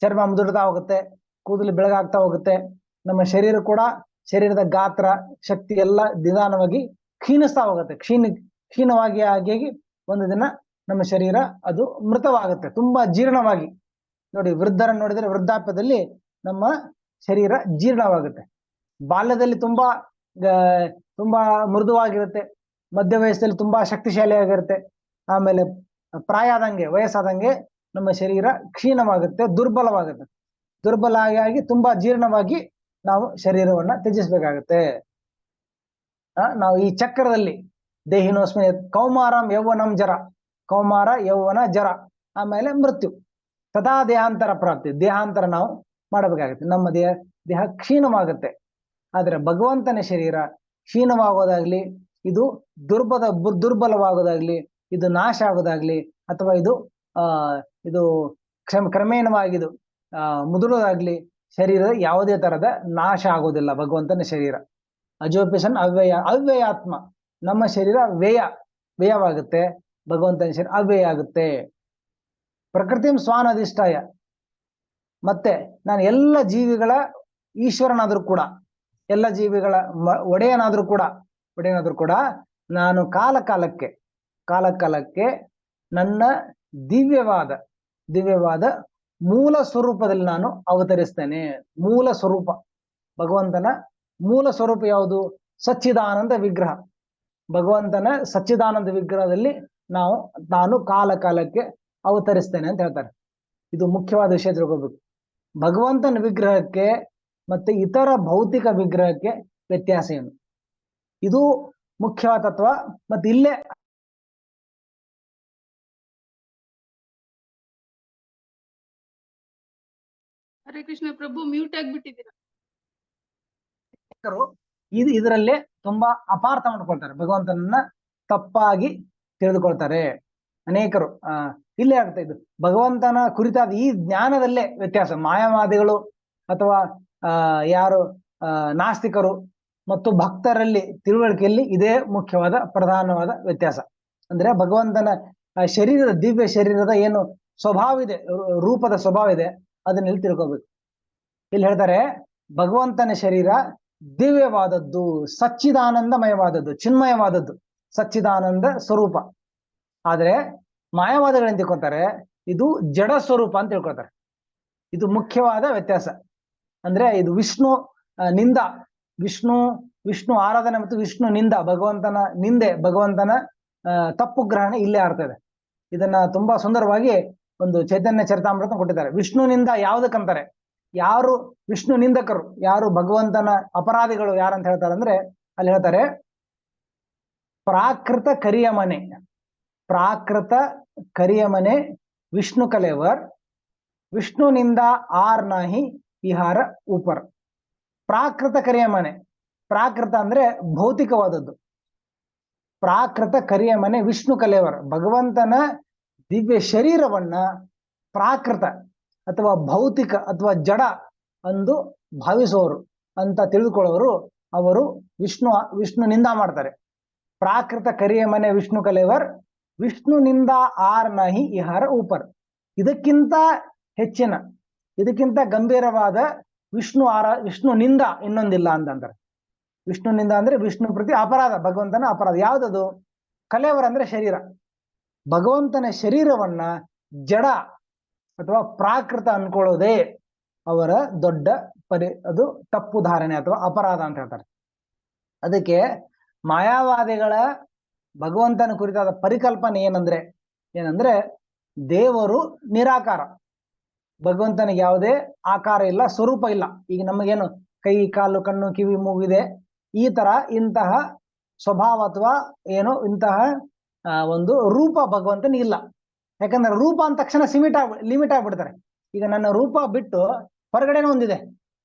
ಚರ್ಮ ಮುದುಡ್ತಾ ಹೋಗುತ್ತೆ, ಕೂದಲು ಬೆಳಗಾಗ್ತಾ ಹೋಗುತ್ತೆ. ನಮ್ಮ ಶರೀರ ಕೂಡ, ಶರೀರದ ಗಾತ್ರ, ಶಕ್ತಿ ಎಲ್ಲ ನಿಧಾನವಾಗಿ ಕ್ಷೀಣಿಸ್ತಾ ಹೋಗುತ್ತೆ. ಕ್ಷೀಣವಾಗಿ ಆಗಿ ಒಂದು ದಿನ ನಮ್ಮ ಶರೀರ ಅದು ಮೃತವಾಗುತ್ತೆ, ತುಂಬಾ ಜೀರ್ಣವಾಗಿ. ನೋಡಿ, ವೃದ್ಧರನ್ನು ನೋಡಿದರೆ ವೃದ್ಧಾಪ್ಯದಲ್ಲಿ ನಮ್ಮ ಶರೀರ ಜೀರ್ಣವಾಗುತ್ತೆ. ಬಾಲ್ಯದಲ್ಲಿ ತುಂಬಾ ಮೃದುವಾಗಿರುತ್ತೆ, ಮಧ್ಯ ವಯಸ್ಸಲ್ಲಿ ತುಂಬಾ ಶಕ್ತಿಶಾಲಿಯಾಗಿರುತ್ತೆ, ಆಮೇಲೆ ಪ್ರಾಯ ಆದಂಗೆ, ವಯಸ್ಸಾದಂಗೆ ನಮ್ಮ ಶರೀರ ಕ್ಷೀಣವಾಗುತ್ತೆ, ದುರ್ಬಲ ಆಗಿ ತುಂಬಾ ಜೀರ್ಣವಾಗಿ ನಾವು ಶರೀರವನ್ನ ತ್ಯಜಿಸ್ಬೇಕಾಗತ್ತೆ. ನಾವು ಈ ಚಕ್ರದಲ್ಲಿ ದೇಹಿನೋಸ್ಮಿ ಕೌಮಾರಂ ಯೌವನಂ ಜರ, ಕೌಮಾರ ಯೌವನ ಜರ, ಆಮೇಲೆ ಮೃತ್ಯು, ತಥಾ ದೇಹಾಂತರ ಪ್ರಾಪ್ತಿ, ದೇಹಾಂತರ ನಾವು ಮಾಡಬೇಕಾಗುತ್ತೆ. ನಮ್ಮ ದೇಹ ಕ್ಷೀಣವಾಗುತ್ತೆ. ಆದ್ರೆ ಭಗವಂತನ ಶರೀರ ಕ್ಷೀಣವಾಗೋದಾಗ್ಲಿ, ಇದು ದುರ್ಬಲವಾಗೋದಾಗ್ಲಿ, ಇದು ನಾಶ ಆಗೋದಾಗ್ಲಿ, ಅಥವಾ ಇದು ಕ್ರಮೇಣವಾಗಿ ಮುದುರೋದಾಗ್ಲಿ, ಶರೀರದ ಯಾವುದೇ ತರದ ನಾಶ ಆಗೋದಿಲ್ಲ ಭಗವಂತನ ಶರೀರ. ಅಜೋಪಿಸನ್ ಅವ್ಯಯಾತ್ಮ, ನಮ್ಮ ಶರೀರ ವ್ಯಯವಾಗುತ್ತೆ, ಭಗವಂತನ ಶರೀರ ಅವ್ಯಯ ಆಗುತ್ತೆ. ಪ್ರಕೃತಿಂ ಸ್ವಾನಧಿಷ್ಠಾಯ, ಮತ್ತೆ ನಾನು ಎಲ್ಲ ಜೀವಿಗಳ ಈಶ್ವರನಾದ್ರೂ ಕೂಡ, ಎಲ್ಲ ಜೀವಿಗಳ ಒಡೆಯನಾದ್ರೂ ಕೂಡ ನಾನು ಕಾಲ ಕಾಲಕ್ಕೆ ನನ್ನ ದಿವ್ಯವಾದ ಮೂಲ ಸ್ವರೂಪದಲ್ಲಿ ನಾನು ಅವತರಿಸ್ತೇನೆ. ಮೂಲ ಸ್ವರೂಪ, ಭಗವಂತನ ಮೂಲ ಸ್ವರೂಪ ಯಾವುದು? ಸಚ್ಚಿದಾನಂದ ವಿಗ್ರಹ. ಭಗವಂತನ ಸಚ್ಚಿದಾನಂದ ವಿಗ್ರಹದಲ್ಲಿ ನಾನು ಕಾಲ ಕಾಲಕ್ಕೆ ಅವತರಿಸ್ತೇನೆ ಅಂತ ಹೇಳ್ತಾರೆ. ಇದು ಮುಖ್ಯವಾದ ವಿಷಯ ತಿಳ್ಕೊಬೇಕು. ಭಗವಂತನ ವಿಗ್ರಹಕ್ಕೆ ಮತ್ತೆ ಇತರ ಭೌತಿಕ ವಿಗ್ರಹಕ್ಕೆ ವ್ಯತ್ಯಾಸ ಏನು? ಇದು ಮುಖ್ಯವಾದ ತತ್ವ. ಮತ್ತೆ ಇಲ್ಲೇ ಹರೇ ಕೃಷ್ಣ ಪ್ರಭು, ಮ್ಯೂಟ್ ಆಗ್ಬಿಟ್ಟಿದ್ದೀರಾ. ಇದರಲ್ಲೇ ತುಂಬಾ ಅಪಾರ್ಥ ಮಾಡ್ಕೊಳ್ತಾರೆ, ಭಗವಂತನನ್ನ ತಪ್ಪಾಗಿ ತಿಳಿದುಕೊಳ್ತಾರೆ ಅನೇಕರು. ಇಲ್ಲೇ ಆಗ್ತಾ ಇದ್ದು ಭಗವಂತನ ಕುರಿತಾದ ಈ ಜ್ಞಾನದಲ್ಲೇ ವ್ಯತ್ಯಾಸ. ಮಾಯಾವಾದಿಗಳು ಅಥವಾ ಯಾರು ನಾಸ್ತಿಕರು ಮತ್ತು ಭಕ್ತರಲ್ಲಿ ತಿಳುವಳಿಕೆಯಲ್ಲಿ ಇದೇ ಮುಖ್ಯವಾದ ಪ್ರಧಾನವಾದ ವ್ಯತ್ಯಾಸ. ಅಂದ್ರೆ ಭಗವಂತನ ಶರೀರದ, ದಿವ್ಯ ಶರೀರದ ಏನು ಸ್ವಭಾವ ಇದೆ, ರೂಪದ ಸ್ವಭಾವ ಇದೆ, ಅದನ್ನ ಇಲ್ಲಿ ತಿಳ್ಕೋಬೇಕು. ಇಲ್ಲಿ ಹೇಳ್ತಾರೆ ಭಗವಂತನ ಶರೀರ ದಿವ್ಯವಾದದ್ದು, ಸಚ್ಚಿದಾನಂದಮಯವಾದದ್ದು, ಚಿನ್ಮಯವಾದದ್ದು, ಸಚ್ಚಿದಾನಂದ ಸ್ವರೂಪ. ಆದ್ರೆ ಮಾಯಾವಾದಗಳೇನ್ ತಿಳ್ಕೊತಾರೆ, ಇದು ಜಡ ಸ್ವರೂಪ ಅಂತ ತಿಳ್ಕೊತಾರೆ. ಇದು ಮುಖ್ಯವಾದ ವ್ಯತ್ಯಾಸ. ಅಂದ್ರೆ ಇದು ವಿಷ್ಣು ನಿಂದ, ವಿಷ್ಣು ಆರಾಧನೆ ಮತ್ತು ವಿಷ್ಣು ನಿಂದ, ಭಗವಂತನ ನಿಂದೆ, ಭಗವಂತನ ತಪ್ಪು ಗ್ರಹಣ ಇಲ್ಲೇ ಆಗ್ತದೆ. ಇದನ್ನ ತುಂಬಾ ಸುಂದರವಾಗಿ ಒಂದು ಚೈತನ್ಯ ಚರಿತಾಮೃತ ಕೊಟ್ಟಿದ್ದಾರೆ. ವಿಷ್ಣುನಿಂದ ಯಾವುದಕ್ಕಂತಾರೆ, ಯಾರು ವಿಷ್ಣು ನಿಂದಕರು, ಯಾರು ಭಗವಂತನ ಅಪರಾಧಿಗಳು ಯಾರಂತ ಹೇಳ್ತಾರೆ ಅಂದ್ರೆ, ಅಲ್ಲಿ ಹೇಳ್ತಾರೆ ಪ್ರಾಕೃತ ಕರಿಯಮನೆ, ಪ್ರಾಕೃತ ಕರಿಯಮನೆ ವಿಷ್ಣು ಕಲೇವರ್, ವಿಷ್ಣುನಿಂದ ಆರ್ ನಾಹಿ ಇಹಾರ ಉಪರ್. ಪ್ರಾಕೃತ ಕರಿಯಮನೆ, ಪ್ರಾಕೃತ ಅಂದ್ರೆ ಭೌತಿಕವಾದದ್ದು. ಪ್ರಾಕೃತ ಕರಿಯಮನೆ ವಿಷ್ಣು ಕಲೇವರ್, ಭಗವಂತನ ದಿವ್ಯ ಶರೀರವನ್ನ ಪ್ರಾಕೃತ ಅಥವಾ ಭೌತಿಕ ಅಥವಾ ಜಡ ಎಂದು ಭಾವಿಸುವವರು ಅಂತ ತಿಳಿದುಕೊಳ್ಳೋರು ಅವರು ವಿಷ್ಣು ನಿಂದ ಮಾಡ್ತಾರೆ. ಪ್ರಾಕೃತ ಕರಿಯಮನೆ ವಿಷ್ಣು ಕಲೇವರ್, ವಿಷ್ಣುನಿಂದ ಆರ್ ನಹಿ ಇಹಾರ ಉಪರ್. ಇದಕ್ಕಿಂತ ಹೆಚ್ಚಿನ, ಇದಕ್ಕಿಂತ ಗಂಭೀರವಾದ ವಿಷ್ಣು ನಿಂದ ಇನ್ನೊಂದಿಲ್ಲ ಅಂತಂತಾರೆ. ವಿಷ್ಣು ನಿಂದ ಅಂದ್ರೆ ವಿಷ್ಣು ಪ್ರತಿ ಅಪರಾಧ, ಭಗವಂತನ ಅಪರಾಧ. ಯಾವ್ದದು? ಕಲೇವರ್ ಅಂದ್ರೆ ಶರೀರ. ಭಗವಂತನ ಶರೀರವನ್ನ ಜಡ ಅಥವಾ ಪ್ರಾಕೃತ ಅನ್ಕೊಳ್ಳೋದೇ ಅವರ ದೊಡ್ಡ ಅದು ತಪ್ಪು ಧಾರಣೆ ಅಥವಾ ಅಪರಾಧ ಅಂತ ಹೇಳ್ತಾರೆ. ಅದಕ್ಕೆ ಮಾಯಾವಾದಿಗಳ ಭಗವಂತನ ಕುರಿತಾದ ಪರಿಕಲ್ಪನೆ ಏನಂದ್ರೆ ದೇವರು ನಿರಾಕಾರ, ಭಗವಂತನಿಗೆ ಯಾವುದೇ ಆಕಾರ ಇಲ್ಲ, ಸ್ವರೂಪ ಇಲ್ಲ. ಈಗ ನಮಗೇನು ಕೈ, ಕಾಲು, ಕಣ್ಣು, ಕಿವಿ, ಮೂಗಿದೆ, ಈ ತರ ಇಂತಹ ಸ್ವಭಾವ ಅಥವಾ ಏನೋ ಇಂತಹ ಒಂದು ರೂಪ ಭಗವಂತನಿಗಿಲ್ಲ. ಯಾಕಂದ್ರೆ ರೂಪ ಅಂದ ತಕ್ಷಣ ಲಿಮಿಟ್ ಆಗ್ಬಿಡ್ತಾರೆ. ಈಗ ನನ್ನ ರೂಪ ಬಿಟ್ಟು ಹೊರಗಡೆನೂ ಒಂದಿದೆ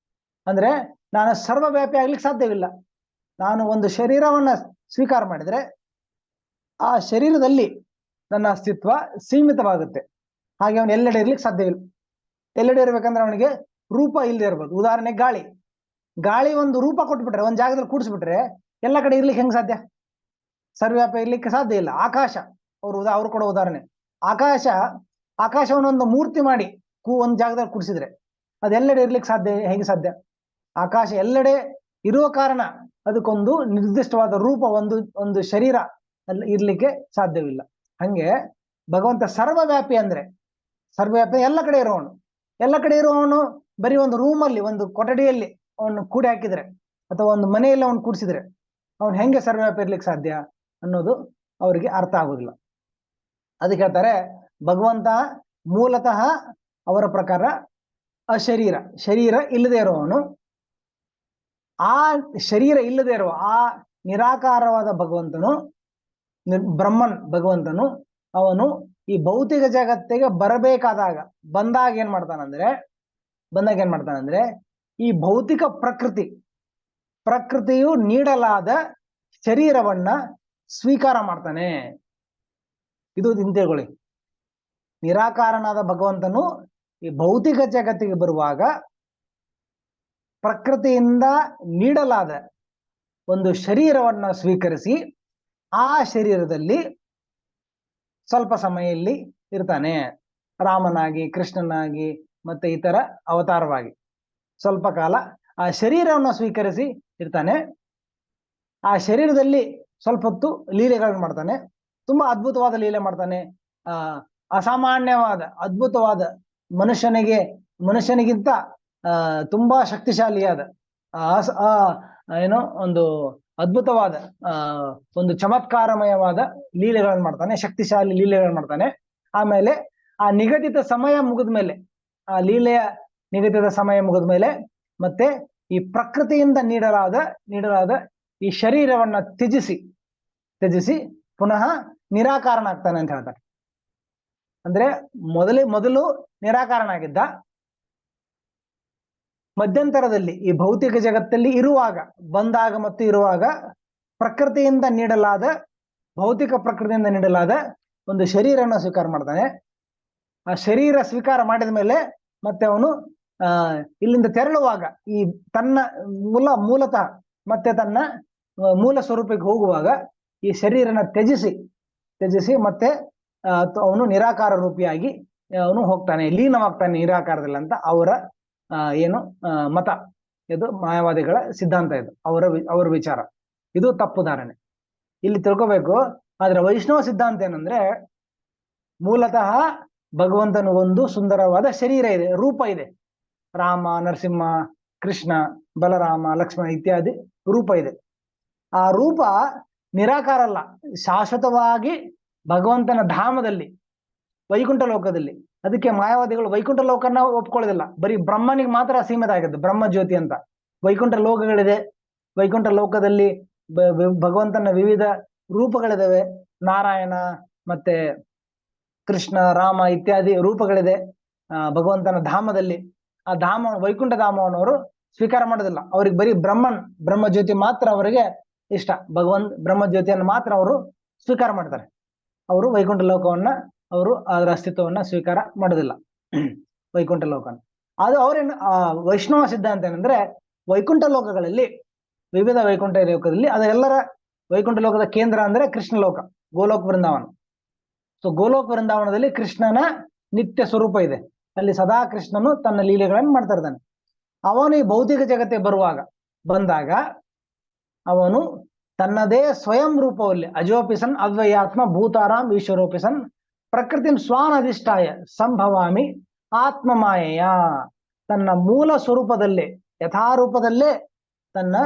ಅಂದ್ರೆ ನಾನು ಸರ್ವವ್ಯಾಪಿ ಆಗ್ಲಿಕ್ಕೆ ಸಾಧ್ಯವಿಲ್ಲ. ನಾನು ಒಂದು ಶರೀರವನ್ನ ಸ್ವೀಕಾರ ಮಾಡಿದ್ರೆ ಆ ಶರೀರದಲ್ಲಿ ನನ್ನ ಅಸ್ತಿತ್ವ ಸೀಮಿತವಾಗುತ್ತೆ. ಹಾಗೆ ಅವನು ಎಲ್ಲೆಡೆ ಇರ್ಲಿಕ್ಕೆ ಸಾಧ್ಯವಿಲ್ಲ. ಎಲ್ಲೆಡೆ ಇರ್ಬೇಕಂದ್ರೆ ಅವನಿಗೆ ರೂಪ ಇಲ್ಲದೆ ಇರ್ಬೋದು. ಉದಾಹರಣೆಗೆ ಗಾಳಿ ಒಂದು ರೂಪ ಕೊಟ್ಬಿಟ್ರೆ, ಒಂದು ಜಾಗದಲ್ಲಿ ಕೂಡಿಸ್ಬಿಟ್ರೆ ಎಲ್ಲ ಕಡೆ ಇರ್ಲಿಕ್ಕೆ ಹೆಂಗ್ ಸಾಧ್ಯ? ಸರ್ವವ್ಯಾಪಿ ಇರ್ಲಿಕ್ಕೆ ಸಾಧ್ಯ ಇಲ್ಲ. ಆಕಾಶ ಅವ್ರು ಕೊಡೋ ಉದಾಹರಣೆ, ಆಕಾಶವನ್ನು ಒಂದು ಮೂರ್ತಿ ಮಾಡಿ ಒಂದು ಜಾಗದಲ್ಲಿ ಕೂಡಿಸಿದ್ರೆ ಅದೆಲ್ಲೆಡೆ ಇರ್ಲಿಕ್ಕೆ ಹೇಗೆ ಸಾಧ್ಯ? ಆಕಾಶ ಎಲ್ಲೆಡೆ ಇರುವ ಕಾರಣ ಅದಕ್ಕೊಂದು ನಿರ್ದಿಷ್ಟವಾದ ರೂಪ, ಒಂದು ಶರೀರ ಇರ್ಲಿಕ್ಕೆ ಸಾಧ್ಯವಿಲ್ಲ. ಹಂಗೆ ಭಗವಂತ ಸರ್ವವ್ಯಾಪಿ ಅಂದ್ರೆ ಸರ್ವವ್ಯಾಪಿ ಎಲ್ಲ ಕಡೆ ಇರುವವನು ಬರೀ ಒಂದು ರೂಮಲ್ಲಿ, ಒಂದು ಕೊಠಡಿಯಲ್ಲಿ ಅವನು ಕೂಡಿ ಹಾಕಿದ್ರೆ ಅಥವಾ ಒಂದು ಮನೆಯಲ್ಲಿ ಅವನು ಕೂಡಿಸಿದ್ರೆ ಅವನು ಹೆಂಗೆ ಸರ್ವವ್ಯಾಪಿ ಇರ್ಲಿಕ್ಕೆ ಸಾಧ್ಯ ಅನ್ನೋದು ಅವರಿಗೆ ಅರ್ಥ ಆಗುದಿಲ್ಲ. ಅದಕ್ಕೆ ಹೇಳ್ತಾರೆ ಭಗವಂತ ಮೂಲತಃ ಅವರ ಪ್ರಕಾರ ಶರೀರ ಇಲ್ಲದೆ ಇರುವವನು. ಆ ಶರೀರ ಇಲ್ಲದೆ ಇರುವ ಆ ನಿರಾಕಾರವಾದ ಭಗವಂತನು, ಭಗವಂತನು ಅವನು ಈ ಭೌತಿಕ ಜಗತ್ತಿಗೆ ಬಂದಾಗ ಏನ್ ಮಾಡ್ತಾನಂದ್ರೆ ಈ ಭೌತಿಕ ಪ್ರಕೃತಿಯು ನೀಡಲಾದ ಶರೀರವನ್ನ ಸ್ವೀಕಾರ ಮಾಡ್ತಾನೆ. ಇದು ತಿಳ್ಕೊಳ್ಳಿ. ನಿರಾಕಾರನಾದ ಭಗವಂತನು ಈ ಭೌತಿಕ ಜಗತ್ತಿಗೆ ಬರುವಾಗ ಪ್ರಕೃತಿಯಿಂದ ನೀಡಲಾದ ಒಂದು ಶರೀರವನ್ನ ಸ್ವೀಕರಿಸಿ ಆ ಶರೀರದಲ್ಲಿ ಸ್ವಲ್ಪ ಸಮಯ ಇಲ್ಲಿ ಇರ್ತಾನೆ. ರಾಮನಾಗಿ, ಕೃಷ್ಣನಾಗಿ, ಮತ್ತೆ ಇತರ ಅವತಾರವಾಗಿ ಸ್ವಲ್ಪ ಕಾಲ ಆ ಶರೀರವನ್ನು ಸ್ವೀಕರಿಸಿ ಇರ್ತಾನೆ. ಆ ಶರೀರದಲ್ಲಿ ಸ್ವಲ್ಪ ಹೊತ್ತು ಲೀಲೆಗಳನ್ನು ಮಾಡ್ತಾನೆ. ತುಂಬಾ ಅದ್ಭುತವಾದ ಲೀಲೆ ಮಾಡ್ತಾನೆ. ಅಸಾಮಾನ್ಯವಾದ ಅದ್ಭುತವಾದ ಮನುಷ್ಯನಿಗಿಂತ ತುಂಬಾ ಶಕ್ತಿಶಾಲಿಯಾದ ಏನೋ ಒಂದು ಅದ್ಭುತವಾದ ಒಂದು ಚಮತ್ಕಾರಮಯವಾದ ಲೀಲೆಗಳನ್ನು ಮಾಡ್ತಾನೆ, ಶಕ್ತಿಶಾಲಿ ಲೀಲೆಗಳನ್ನು ಮಾಡ್ತಾನೆ. ಆಮೇಲೆ ಆ ನಿಗದಿತ ಸಮಯ ಮುಗಿದ್ಮೇಲೆ, ಆ ಲೀಲೆಯ ನಿಗದಿತ ಸಮಯ ಮುಗಿದ್ಮೇಲೆ ಮತ್ತೆ ಈ ಪ್ರಕೃತಿಯಿಂದ ನೀಡಲಾದ ಈ ಶರೀರವನ್ನ ತ್ಯಜಿಸಿ ಪುನಃ ನಿರಾಕಾರನಾಗ್ತಾನೆ ಅಂತ ಹೇಳ್ತಾರೆ. ಅಂದ್ರೆ ಮೊದಲು ನಿರಾಕಾರನಾಗಿದ್ದ, ಮಧ್ಯಂತರದಲ್ಲಿ ಈ ಭೌತಿಕ ಜಗತ್ತಲ್ಲಿ ಬಂದಾಗ ಮತ್ತು ಇರುವಾಗ ಭೌತಿಕ ಪ್ರಕೃತಿಯಿಂದ ನೀಡಲಾದ ಒಂದು ಶರೀರವನ್ನು ಸ್ವೀಕಾರ ಮಾಡ್ತಾನೆ. ಆ ಶರೀರ ಸ್ವೀಕಾರ ಮಾಡಿದ ಮೇಲೆ ಮತ್ತೆ ಅವನು ಇಲ್ಲಿಂದ ತೆರಳುವಾಗ ಈ ತನ್ನ ಮೂಲತಃ ಮತ್ತೆ ತನ್ನ ಮೂಲ ಸ್ವರೂಪಕ್ಕೆ ಹೋಗುವಾಗ ಈ ಶರೀರನ ತ್ಯಜಿಸಿ ಮತ್ತೆ ಅವನು ನಿರಾಕಾರ ರೂಪಿಯಾಗಿ ಅವನು ಹೋಗ್ತಾನೆ, ಲೀನವಾಗ್ತಾನೆ ನಿರಾಕಾರದಲ್ಲಿ ಅಂತ ಅವರ ಮತ. ಇದು ಮಾಯಾವಾದಿಗಳ ಸಿದ್ಧಾಂತ, ಇದು ಅವರ ವಿಚಾರ. ಇದು ತಪ್ಪು ಧಾರಣೆ, ಇಲ್ಲಿ ತಿಳ್ಕೋಬೇಕು. ಆದ್ರೆ ವೈಷ್ಣವ ಸಿದ್ಧಾಂತ ಏನಂದ್ರೆ, ಮೂಲತಃ ಭಗವಂತನ ಒಂದು ಸುಂದರವಾದ ಶರೀರ ಇದೆ, ರೂಪ ಇದೆ. ರಾಮ, ನರಸಿಂಹ, ಕೃಷ್ಣ, ಬಲರಾಮ, ಲಕ್ಷ್ಮಣ ಇತ್ಯಾದಿ ರೂಪ ಇದೆ. ಆ ರೂಪ ನಿರಾಕಾರ ಅಲ್ಲ, ಶಾಶ್ವತವಾಗಿ ಭಗವಂತನ ಧಾಮದಲ್ಲಿ, ವೈಕುಂಠ ಲೋಕದಲ್ಲಿ. ಅದಕ್ಕೆ ಮಾಯಾವಾದಿಗಳು ವೈಕುಂಠ ಲೋಕನ ಒಪ್ಕೊಳ್ಳೋದಿಲ್ಲ, ಬರೀ ಬ್ರಹ್ಮನಿಗೆ ಮಾತ್ರ ಸೀಮಿತ ಆಗಿದ್ದು, ಬ್ರಹ್ಮ ಜ್ಯೋತಿ ಅಂತ. ವೈಕುಂಠ ಲೋಕಗಳಿದೆ, ವೈಕುಂಠ ಲೋಕದಲ್ಲಿ ಭಗವಂತನ ವಿವಿಧ ರೂಪಗಳಿದಾವೆ. ನಾರಾಯಣ ಮತ್ತೆ ಕೃಷ್ಣ, ರಾಮ ಇತ್ಯಾದಿ ರೂಪಗಳಿದೆ ಭಗವಂತನ ಧಾಮದಲ್ಲಿ. ಆ ವೈಕುಂಠ ಧಾಮವನ್ನವರು ಸ್ವೀಕಾರ ಮಾಡೋದಿಲ್ಲ. ಅವ್ರಿಗೆ ಬರೀ ಬ್ರಹ್ಮ ಜ್ಯೋತಿ ಮಾತ್ರ ಅವರಿಗೆ ಇಷ್ಟ. ಬ್ರಹ್ಮ ಜ್ಯೋತಿಯನ್ನು ಮಾತ್ರ ಅವರು ಸ್ವೀಕಾರ ಮಾಡ್ತಾರೆ. ಅವರು ವೈಕುಂಠ ಲೋಕವನ್ನ ಅದರ ಅಸ್ತಿತ್ವವನ್ನ ಸ್ವೀಕಾರ ಮಾಡೋದಿಲ್ಲ, ವೈಕುಂಠ ಲೋಕವನ್ನು. ಅದು ಅವ್ರೇನು ವೈಷ್ಣವ ಸಿದ್ಧಾಂತ ಏನಂದ್ರೆ, ವೈಕುಂಠ ಲೋಕಗಳಲ್ಲಿ, ವಿವಿಧ ವೈಕುಂಠ ಲೋಕದಲ್ಲಿ ಅದೆಲ್ಲರ ವೈಕುಂಠ ಲೋಕದ ಕೇಂದ್ರ ಅಂದ್ರೆ ಕೃಷ್ಣ ಲೋಕ, ಗೋಲೋಕ ವೃಂದಾವನ. ಸೊ ಗೋಲೋಕ ವೃಂದಾವನದಲ್ಲಿ ಕೃಷ್ಣನ ನಿತ್ಯ ಸ್ವರೂಪ ಇದೆ. ಅಲ್ಲಿ ಸದಾ ಕೃಷ್ಣನು ತನ್ನ ಲೀಲೆಗಳನ್ನು ಮಾಡ್ತಾ ಇರ್ತಾನೆ. ಅವನು ಈ ಭೌತಿಕ ಜಗತ್ತಿಗೆ ಬಂದಾಗ ಅವನು ತನ್ನದೇ ಸ್ವಯಂ ರೂಪದಲ್ಲಿ ಅಜೋಪಿಸನ್ ಅವ್ಯಯಾತ್ಮ ಭೂತಾರಾಮ್ ಈಶ್ವರೋಪಿಸನ್ ಪ್ರಕೃತಿನ ಸ್ವಾನಧಿಷ್ಠಾಯ ಸಂಭವಾಮಿ ಆತ್ಮ ಮಾಯೆಯ. ತನ್ನ ಮೂಲ ಸ್ವರೂಪದಲ್ಲೇ, ಯಥಾರೂಪದಲ್ಲೇ, ತನ್ನ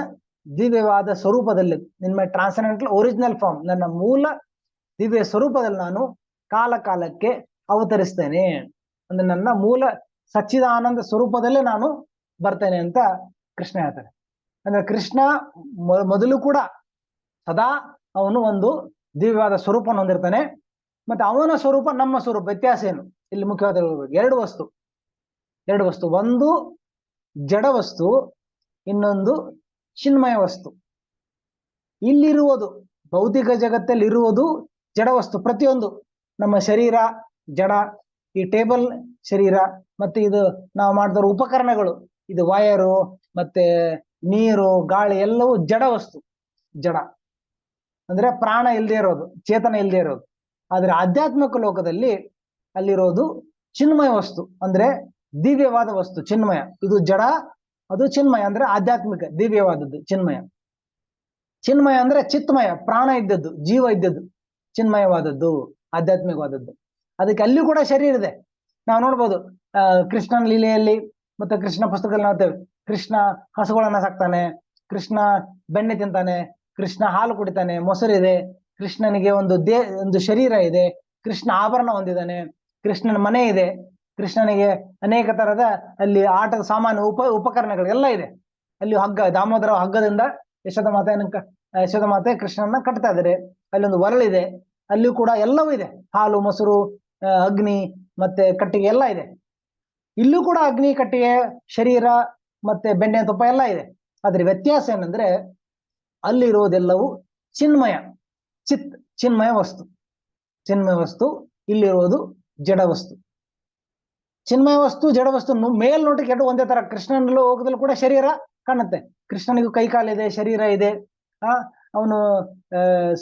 ದಿವ್ಯವಾದ ಸ್ವರೂಪದಲ್ಲಿ, ನಿನ್ನ ಟ್ರಾನ್ಸೆಂಡೆಂಟಲ್ ಒರಿಜಿನಲ್ ಫಾರ್ಮ್, ನನ್ನ ಮೂಲ ದಿವ್ಯ ಸ್ವರೂಪದಲ್ಲಿ ನಾನು ಕಾಲಕ್ಕೆ ಅವತರಿಸ್ತೇನೆ. ಅಂದ್ರೆ ನನ್ನ ಮೂಲ ಸಚ್ಚಿದಾನಂದ ಸ್ವರೂಪದಲ್ಲೇ ನಾನು ಬರ್ತೇನೆ ಅಂತ ಕೃಷ್ಣ ಹೇಳ್ತಾರೆ. ಅಂದ್ರೆ ಕೃಷ್ಣ ಮೊದಲು ಕೂಡ ಸದಾ ಅವನು ಒಂದು ದಿವ್ಯವಾದ ಸ್ವರೂಪವನ್ನು ಹೊಂದಿರ್ತಾನೆ. ಮತ್ತೆ ಅವನ ಸ್ವರೂಪ, ನಮ್ಮ ಸ್ವರೂಪ ವ್ಯತ್ಯಾಸ ಏನು ಇಲ್ಲಿ ಮುಖ್ಯವಾದ ಎರಡು ವಸ್ತು. ಒಂದು ಜಡ ವಸ್ತು, ಇನ್ನೊಂದು ಚಿನ್ಮಯ ವಸ್ತು. ಇಲ್ಲಿರುವುದು ಭೌತಿಕ ಜಗತ್ತಲ್ಲಿ ಇರುವುದು ಜಡ ವಸ್ತು. ಪ್ರತಿಯೊಂದು ನಮ್ಮ ಶರೀರ ಜಡ, ಈ ಟೇಬಲ್ ಶರೀರ, ಮತ್ತೆ ಇದು ನಾವು ಮಾಡಿದ ಉಪಕರಣಗಳು, ಇದು ವಯರು ಮತ್ತೆ ನೀರು, ಗಾಳಿ ಎಲ್ಲವೂ ಜಡ ವಸ್ತು. ಜಡ ಅಂದ್ರೆ ಪ್ರಾಣ ಇಲ್ಲದೆ ಇರೋದು, ಚೇತನ ಇಲ್ಲದೆ ಇರೋದು. ಆದ್ರೆ ಆಧ್ಯಾತ್ಮಿಕ ಲೋಕದಲ್ಲಿ ಅಲ್ಲಿರೋದು ಚಿನ್ಮಯ ವಸ್ತು, ಅಂದ್ರೆ ದಿವ್ಯವಾದ ವಸ್ತು, ಚಿನ್ಮಯ. ಇದು ಜಡ, ಅದು ಚಿನ್ಮಯ ಅಂದ್ರೆ ಆಧ್ಯಾತ್ಮಿಕ ದಿವ್ಯವಾದದ್ದು ಚಿನ್ಮಯ ಅಂದ್ರೆ ಚಿತ್ಮಯ, ಪ್ರಾಣ ಇದ್ದದ್ದು, ಜೀವ ಇದ್ದದ್ದು, ಚಿನ್ಮಯವಾದದ್ದು, ಆಧ್ಯಾತ್ಮಿಕವಾದದ್ದು. ಅದಕ್ಕೆ ಅಲ್ಲಿ ಕೂಡ ಶರೀರ ಇದೆ. ನಾವು ನೋಡ್ಬೋದು ಕೃಷ್ಣನ ಲೀಲೆಯಲ್ಲಿ ಮತ್ತೆ ಕೃಷ್ಣ ಪುಸ್ತಕದಲ್ಲಿ ನೋಡ್ತೇವೆ, ಕೃಷ್ಣ ಹಸುಗಳನ್ನ ಸಾಕ್ತಾನೆ, ಕೃಷ್ಣ ಬೆಣ್ಣೆ ತಿಂತಾನೆ, ಕೃಷ್ಣ ಹಾಲು ಕುಡಿತಾನೆ, ಮೊಸರಿದೆ, ಕೃಷ್ಣನಿಗೆ ಒಂದು ಶರೀರ ಇದೆ, ಕೃಷ್ಣ ಆಭರಣ ಹೊಂದಿದ್ದಾನೆ, ಕೃಷ್ಣನ ಮನೆ ಇದೆ, ಕೃಷ್ಣನಿಗೆ ಅನೇಕ ತರದ ಅಲ್ಲಿ ಆಟದ ಸಾಮಾನು ಉಪಕರಣಗಳು ಎಲ್ಲ ಇದೆ. ಅಲ್ಲಿ ಹಗ್ಗ, ದಾಮೋದರ ಹಗ್ಗದಿಂದ ಯಶೋಧ ಮಾತೆ ಕೃಷ್ಣನ ಕಟ್ತಾ ಇದ್ದಾರೆ. ಅಲ್ಲಿ ಒಂದು ಒರಳಿದೆ, ಅಲ್ಲಿ ಕೂಡ ಎಲ್ಲವೂ ಇದೆ, ಹಾಲು, ಮೊಸರು, ಅಗ್ನಿ ಮತ್ತೆ ಕಟ್ಟಿಗೆ ಎಲ್ಲ ಇದೆ. ಇಲ್ಲೂ ಕೂಡ ಅಗ್ನಿ, ಕಟ್ಟಿಗೆ, ಶರೀರ ಮತ್ತೆ ಬೆಣ್ಣೆ, ತುಪ್ಪ ಎಲ್ಲ ಇದೆ. ಆದ್ರೆ ವ್ಯತ್ಯಾಸ ಏನಂದ್ರೆ, ಅಲ್ಲಿರುವುದೆಲ್ಲವೂ ಚಿನ್ಮಯ ವಸ್ತು, ಇಲ್ಲಿರುವುದು ಜಡ ವಸ್ತು. ಚಿನ್ಮಯ ವಸ್ತು, ಜಡ ವಸ್ತು ಮೇಲ್ನೋಟಕ್ಕೆ ಎರಡು ಒಂದೇ ತರ. ಕೃಷ್ಣನಲ್ಲೂ ಹೋಗದಲ್ಲೂ ಕೂಡ ಶರೀರ ಕಾಣುತ್ತೆ. ಕೃಷ್ಣನಿಗೂ ಕೈ ಕಾಲಿದೆ, ಶರೀರ ಇದೆ. ಅವನು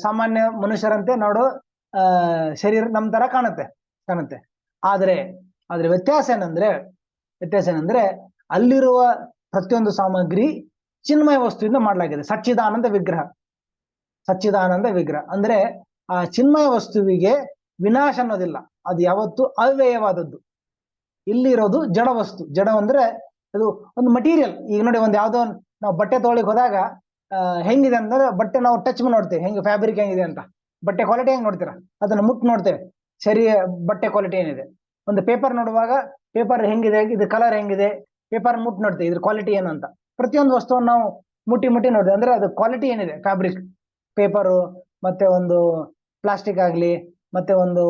ಸಾಮಾನ್ಯ ಮನುಷ್ಯರಂತೆ ನೋಡೋ ಶರೀರ ನಮ್ ತರ ಕಾಣುತ್ತೆ. ಆದ್ರೆ ವ್ಯತ್ಯಾಸ ಏನಂದ್ರೆ ಅಲ್ಲಿರುವ ಪ್ರತಿಯೊಂದು ಸಾಮಗ್ರಿ ಚಿನ್ಮಯ ವಸ್ತುವಿಂದ ಮಾಡಲಾಗಿದೆ. ಸಚ್ಚಿದಾನಂದ ವಿಗ್ರಹ ಅಂದ್ರೆ ಆ ಚಿನ್ಮಯ ವಸ್ತುವಿಗೆ ವಿನಾಶ ಅನ್ನೋದಿಲ್ಲ, ಅದು ಯಾವತ್ತು ಅವ್ಯಯವಾದದ್ದು. ಇಲ್ಲಿ ಇರೋದು ಜಡ ವಸ್ತು. ಜಡ ಅಂದ್ರೆ ಅದು ಒಂದು ಮಟೀರಿಯಲ್. ಈಗ ನೋಡಿ, ಒಂದು ಯಾವ್ದೋ ನಾವು ಬಟ್ಟೆ ತೊಗೊಳಿಕ್ ಹೋದಾಗ ಹೆಂಗಿದೆ ಅಂದ್ರೆ ಬಟ್ಟೆ ನಾವು ಟಚ್ ಮಾಡಿ ನೋಡ್ತೇವೆ, ಹೆಂಗೆ ಫ್ಯಾಬ್ರಿಕ್ ಹೆಂಗಿದೆ ಅಂತ. ಬಟ್ಟೆ ಕ್ವಾಲಿಟಿ ಹೆಂಗ್ ನೋಡ್ತೀರಾ, ಅದನ್ನ ಮುಟ್ಟು ನೋಡ್ತೇವೆ, ಸರಿ ಬಟ್ಟೆ ಕ್ವಾಲಿಟಿ ಏನಿದೆ. ಒಂದು ಪೇಪರ್ ನೋಡುವಾಗ ಪೇಪರ್ ಹೆಂಗಿದೆ, ಇದು ಕಲರ್ ಹೆಂಗಿದೆ, ಪೇಪರ್ ಮುಟ್ಟು ನೋಡ್ತೇವೆ, ಇದ್ರ ಕ್ವಾಲಿಟಿ ಏನು ಅಂತ. ಪ್ರತಿಯೊಂದು ವಸ್ತುವನ್ನು ನಾವು ಮುಟ್ಟಿ ನೋಡ್ತೇವೆ, ಅಂದ್ರೆ ಅದು ಕ್ವಾಲಿಟಿ ಏನಿದೆ. ಫ್ಯಾಬ್ರಿಕ್, ಪೇಪರು, ಮತ್ತೆ ಒಂದು ಪ್ಲಾಸ್ಟಿಕ್ ಆಗ್ಲಿ, ಮತ್ತೆ ಒಂದು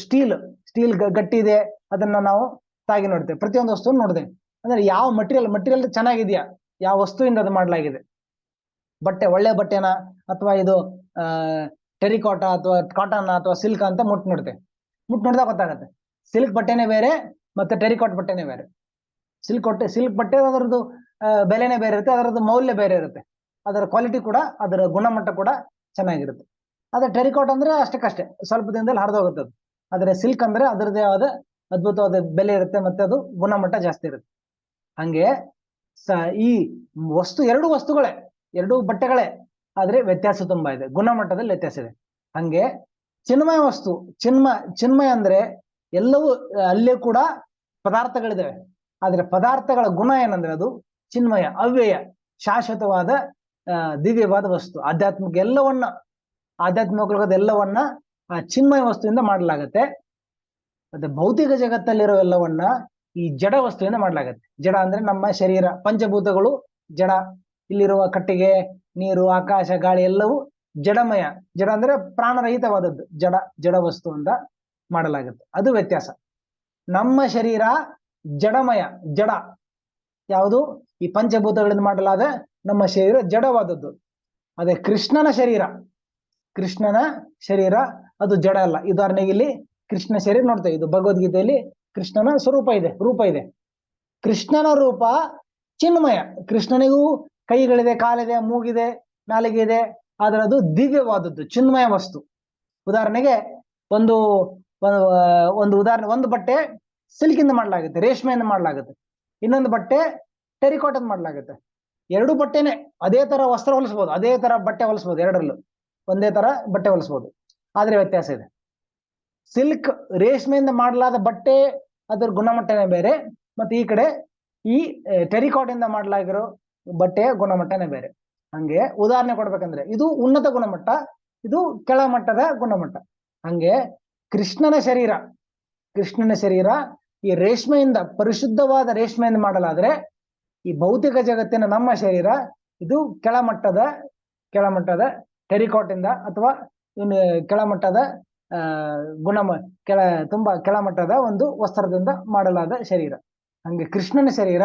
ಸ್ಟೀಲ್ ಗಟ್ಟಿ ಇದೆ, ಅದನ್ನ ನಾವು ತಾಗಿ ನೋಡ್ತೇವೆ. ಪ್ರತಿಯೊಂದು ವಸ್ತು ನೋಡ್ತೇವೆ. ಅಂದ್ರೆ ಯಾವ ಮಟೀರಿಯಲ್ ಚೆನ್ನಾಗಿದೆಯಾ, ಯಾವ ವಸ್ತುವಿಂದ ಅದು ಮಾಡಲಾಗಿದೆ. ಬಟ್ಟೆ ಒಳ್ಳೆ ಬಟ್ಟೆನ ಅಥವಾ ಇದು ಟೆರಿಕಾಟ ಅಥವಾ ಕಾಟನ್ ಅಥವಾ ಸಿಲ್ಕ್ ಅಂತ ಮುಟ್ಟು ನೋಡ್ತೇವೆ. ನೋಡಿದಾಗ ಗೊತ್ತಾಗುತ್ತೆ. ಸಿಲ್ಕ್ ಬಟ್ಟೆನೇ ಬೇರೆ ಮತ್ತೆ ಟೆರಿಕಾಟ್ ಬಟ್ಟೆನೇ ಬೇರೆ. ಸಿಲ್ಕ್ ಬಟ್ಟೆ ಅದರದ್ದು ಬೆಲೆನೇ ಬೇರೆ ಇರುತ್ತೆ, ಅದರದ್ದು ಮೌಲ್ಯ ಬೇರೆ ಇರುತ್ತೆ, ಅದರ ಕ್ವಾಲಿಟಿ ಕೂಡ, ಅದರ ಗುಣಮಟ್ಟ ಕೂಡ ಚೆನ್ನಾಗಿರುತ್ತೆ. ಅದೇ ಟೆರಿಕಾಟ್ ಅಂದ್ರೆ ಅಷ್ಟಕ್ಕಷ್ಟೇ, ಸ್ವಲ್ಪ ದಿನದಲ್ಲಿ ಹರಿದೋಗುತ್ತೆ ಅದು. ಆದ್ರೆ ಸಿಲ್ಕ್ ಅಂದ್ರೆ ಅದರದೇ ಆದ ಅದ್ಭುತವಾದ ಬೆಲೆ ಇರುತ್ತೆ, ಮತ್ತೆ ಅದು ಗುಣಮಟ್ಟ ಜಾಸ್ತಿ ಇರುತ್ತೆ. ಹಂಗೆ ಈ ಎರಡು ವಸ್ತುಗಳೇ, ಎರಡು ಬಟ್ಟೆಗಳೇ, ಆದ್ರೆ ವ್ಯತ್ಯಾಸ ತುಂಬಾ ಇದೆ, ಗುಣಮಟ್ಟದಲ್ಲಿ ವ್ಯತ್ಯಾಸ ಇದೆ. ಹಂಗೆ ಚಿನ್ಮಯ ವಸ್ತು, ಚಿನ್ಮಯ ಅಂದ್ರೆ ಎಲ್ಲವೂ, ಅಲ್ಲೇ ಕೂಡ ಪದಾರ್ಥಗಳಿದಾವೆ, ಆದ್ರೆ ಪದಾರ್ಥಗಳ ಗುಣ ಏನಂದ್ರೆ ಅದು ಚಿನ್ಮಯ, ಅವ್ಯಯ, ಶಾಶ್ವತವಾದ ದಿವ್ಯವಾದ ವಸ್ತು. ಆಧ್ಯಾತ್ಮಿಕ ಎಲ್ಲವನ್ನ ಆ ಚಿನ್ಮಯ ವಸ್ತುವಿಂದ ಮಾಡಲಾಗತ್ತೆ. ಮತ್ತೆ ಭೌತಿಕ ಜಗತ್ತಲ್ಲಿರೋ ಎಲ್ಲವನ್ನ ಈ ಜಡ ವಸ್ತುವಿಂದ ಮಾಡಲಾಗತ್ತೆ. ಜಡ ಅಂದ್ರೆ ನಮ್ಮ ಶರೀರ, ಪಂಚಭೂತಗಳು ಜಡ. ಇಲ್ಲಿರುವ ಕಟ್ಟಿಗೆ, ನೀರು, ಆಕಾಶ, ಗಾಳಿ ಎಲ್ಲವೂ ಜಡಮಯ. ಜಡ ಅಂದ್ರೆ ಪ್ರಾಣರಹಿತವಾದದ್ದು, ಜಡ ವಸ್ತು ಅಂತ ಮಾಡಲಾಗುತ್ತೆ. ಅದು ವ್ಯತ್ಯಾಸ. ನಮ್ಮ ಶರೀರ ಜಡಮಯ, ಜಡ ಯಾವುದು, ಈ ಪಂಚಭೂತಗಳಿಂದ ಮಾಡಲಾದ ನಮ್ಮ ಶರೀರ ಜಡವಾದದ್ದು. ಅದೇ ಕೃಷ್ಣನ ಶರೀರ ಅದು ಜಡ ಅಲ್ಲ. ಉದಾಹರಣೆಗೆ ಇಲ್ಲಿ ಕೃಷ್ಣ ಶರೀರ ನೋಡ್ತೇವೆ, ಇದು ಭಗವದ್ಗೀತೆಯಲ್ಲಿ ಕೃಷ್ಣನ ರೂಪ ಇದೆ. ಕೃಷ್ಣನ ರೂಪ ಚಿನ್ಮಯ. ಕೃಷ್ಣನಿಗೂ ಕೈಗಳಿದೆ, ಕಾಲಿದೆ, ಮೂಗಿದೆ, ನಾಲಿಗೆ ಇದೆ, ಆದ್ರೆ ಅದು ದಿವ್ಯವಾದದ್ದು, ಚಿನ್ಮಯ ವಸ್ತು. ಉದಾಹರಣೆಗೆ ಒಂದು ಉದಾಹರಣೆ, ಒಂದು ಬಟ್ಟೆ ಸಿಲ್ಕಿಂದ ಮಾಡಲಾಗುತ್ತೆ, ರೇಷ್ಮೆಯಿಂದ ಮಾಡಲಾಗುತ್ತೆ. ಇನ್ನೊಂದು ಬಟ್ಟೆ ಟೆರಿಕಾಟನ್ ಮಾಡಲಾಗುತ್ತೆ. ಎರಡು ಬಟ್ಟೆನೆ ಅದೇ ತರ ವಸ್ತ್ರ ಹೊಲಿಸ್ಬೋದು, ಅದೇ ತರ ಬಟ್ಟೆ ಹೊಲಿಸ್ಬೋದು, ಎರಡರಲ್ಲೂ ಒಂದೇ ತರ ಬಟ್ಟೆ ಹೊಲಿಸ್ಬೋದು, ಆದ್ರೆ ವ್ಯತ್ಯಾಸ ಇದೆ. ಸಿಲ್ಕ್, ರೇಷ್ಮೆಯಿಂದ ಮಾಡಲಾದ ಬಟ್ಟೆ, ಅದರ ಗುಣಮಟ್ಟನೇ ಬೇರೆ. ಮತ್ತೆ ಈ ಕಡೆ ಈ ಟೆರಿಕಾಟಿಂದ ಮಾಡಲಾಗಿರೋ ಬಟ್ಟೆಯ ಗುಣಮಟ್ಟನೇ ಬೇರೆ. ಹಂಗೆ ಉದಾಹರಣೆ ಕೊಡ್ಬೇಕಂದ್ರೆ ಇದು ಉನ್ನತ ಗುಣಮಟ್ಟ, ಇದು ಕೆಳಮಟ್ಟದ ಗುಣಮಟ್ಟ. ಹಂಗೆ ಕೃಷ್ಣನ ಶರೀರ ಈ ರೇಷ್ಮೆಯಿಂದ, ಪರಿಶುದ್ಧವಾದ ರೇಷ್ಮೆಯಿಂದ ಮಾಡಲಾದ್ರೆ, ಈ ಭೌತಿಕ ಜಗತ್ತಿನ ನಮ್ಮ ಶರೀರ ಇದು ಕೆಳಮಟ್ಟದ ಟೆರಿಕಾಟಿಂದ ಅಥವಾ ಇನ್ನು ಕೆಳಮಟ್ಟದ ತುಂಬಾ ಕೆಳಮಟ್ಟದ ಒಂದು ವಸ್ತ್ರದಿಂದ ಮಾಡಲಾದ ಶರೀರ. ಹಂಗೆ ಕೃಷ್ಣನ ಶರೀರ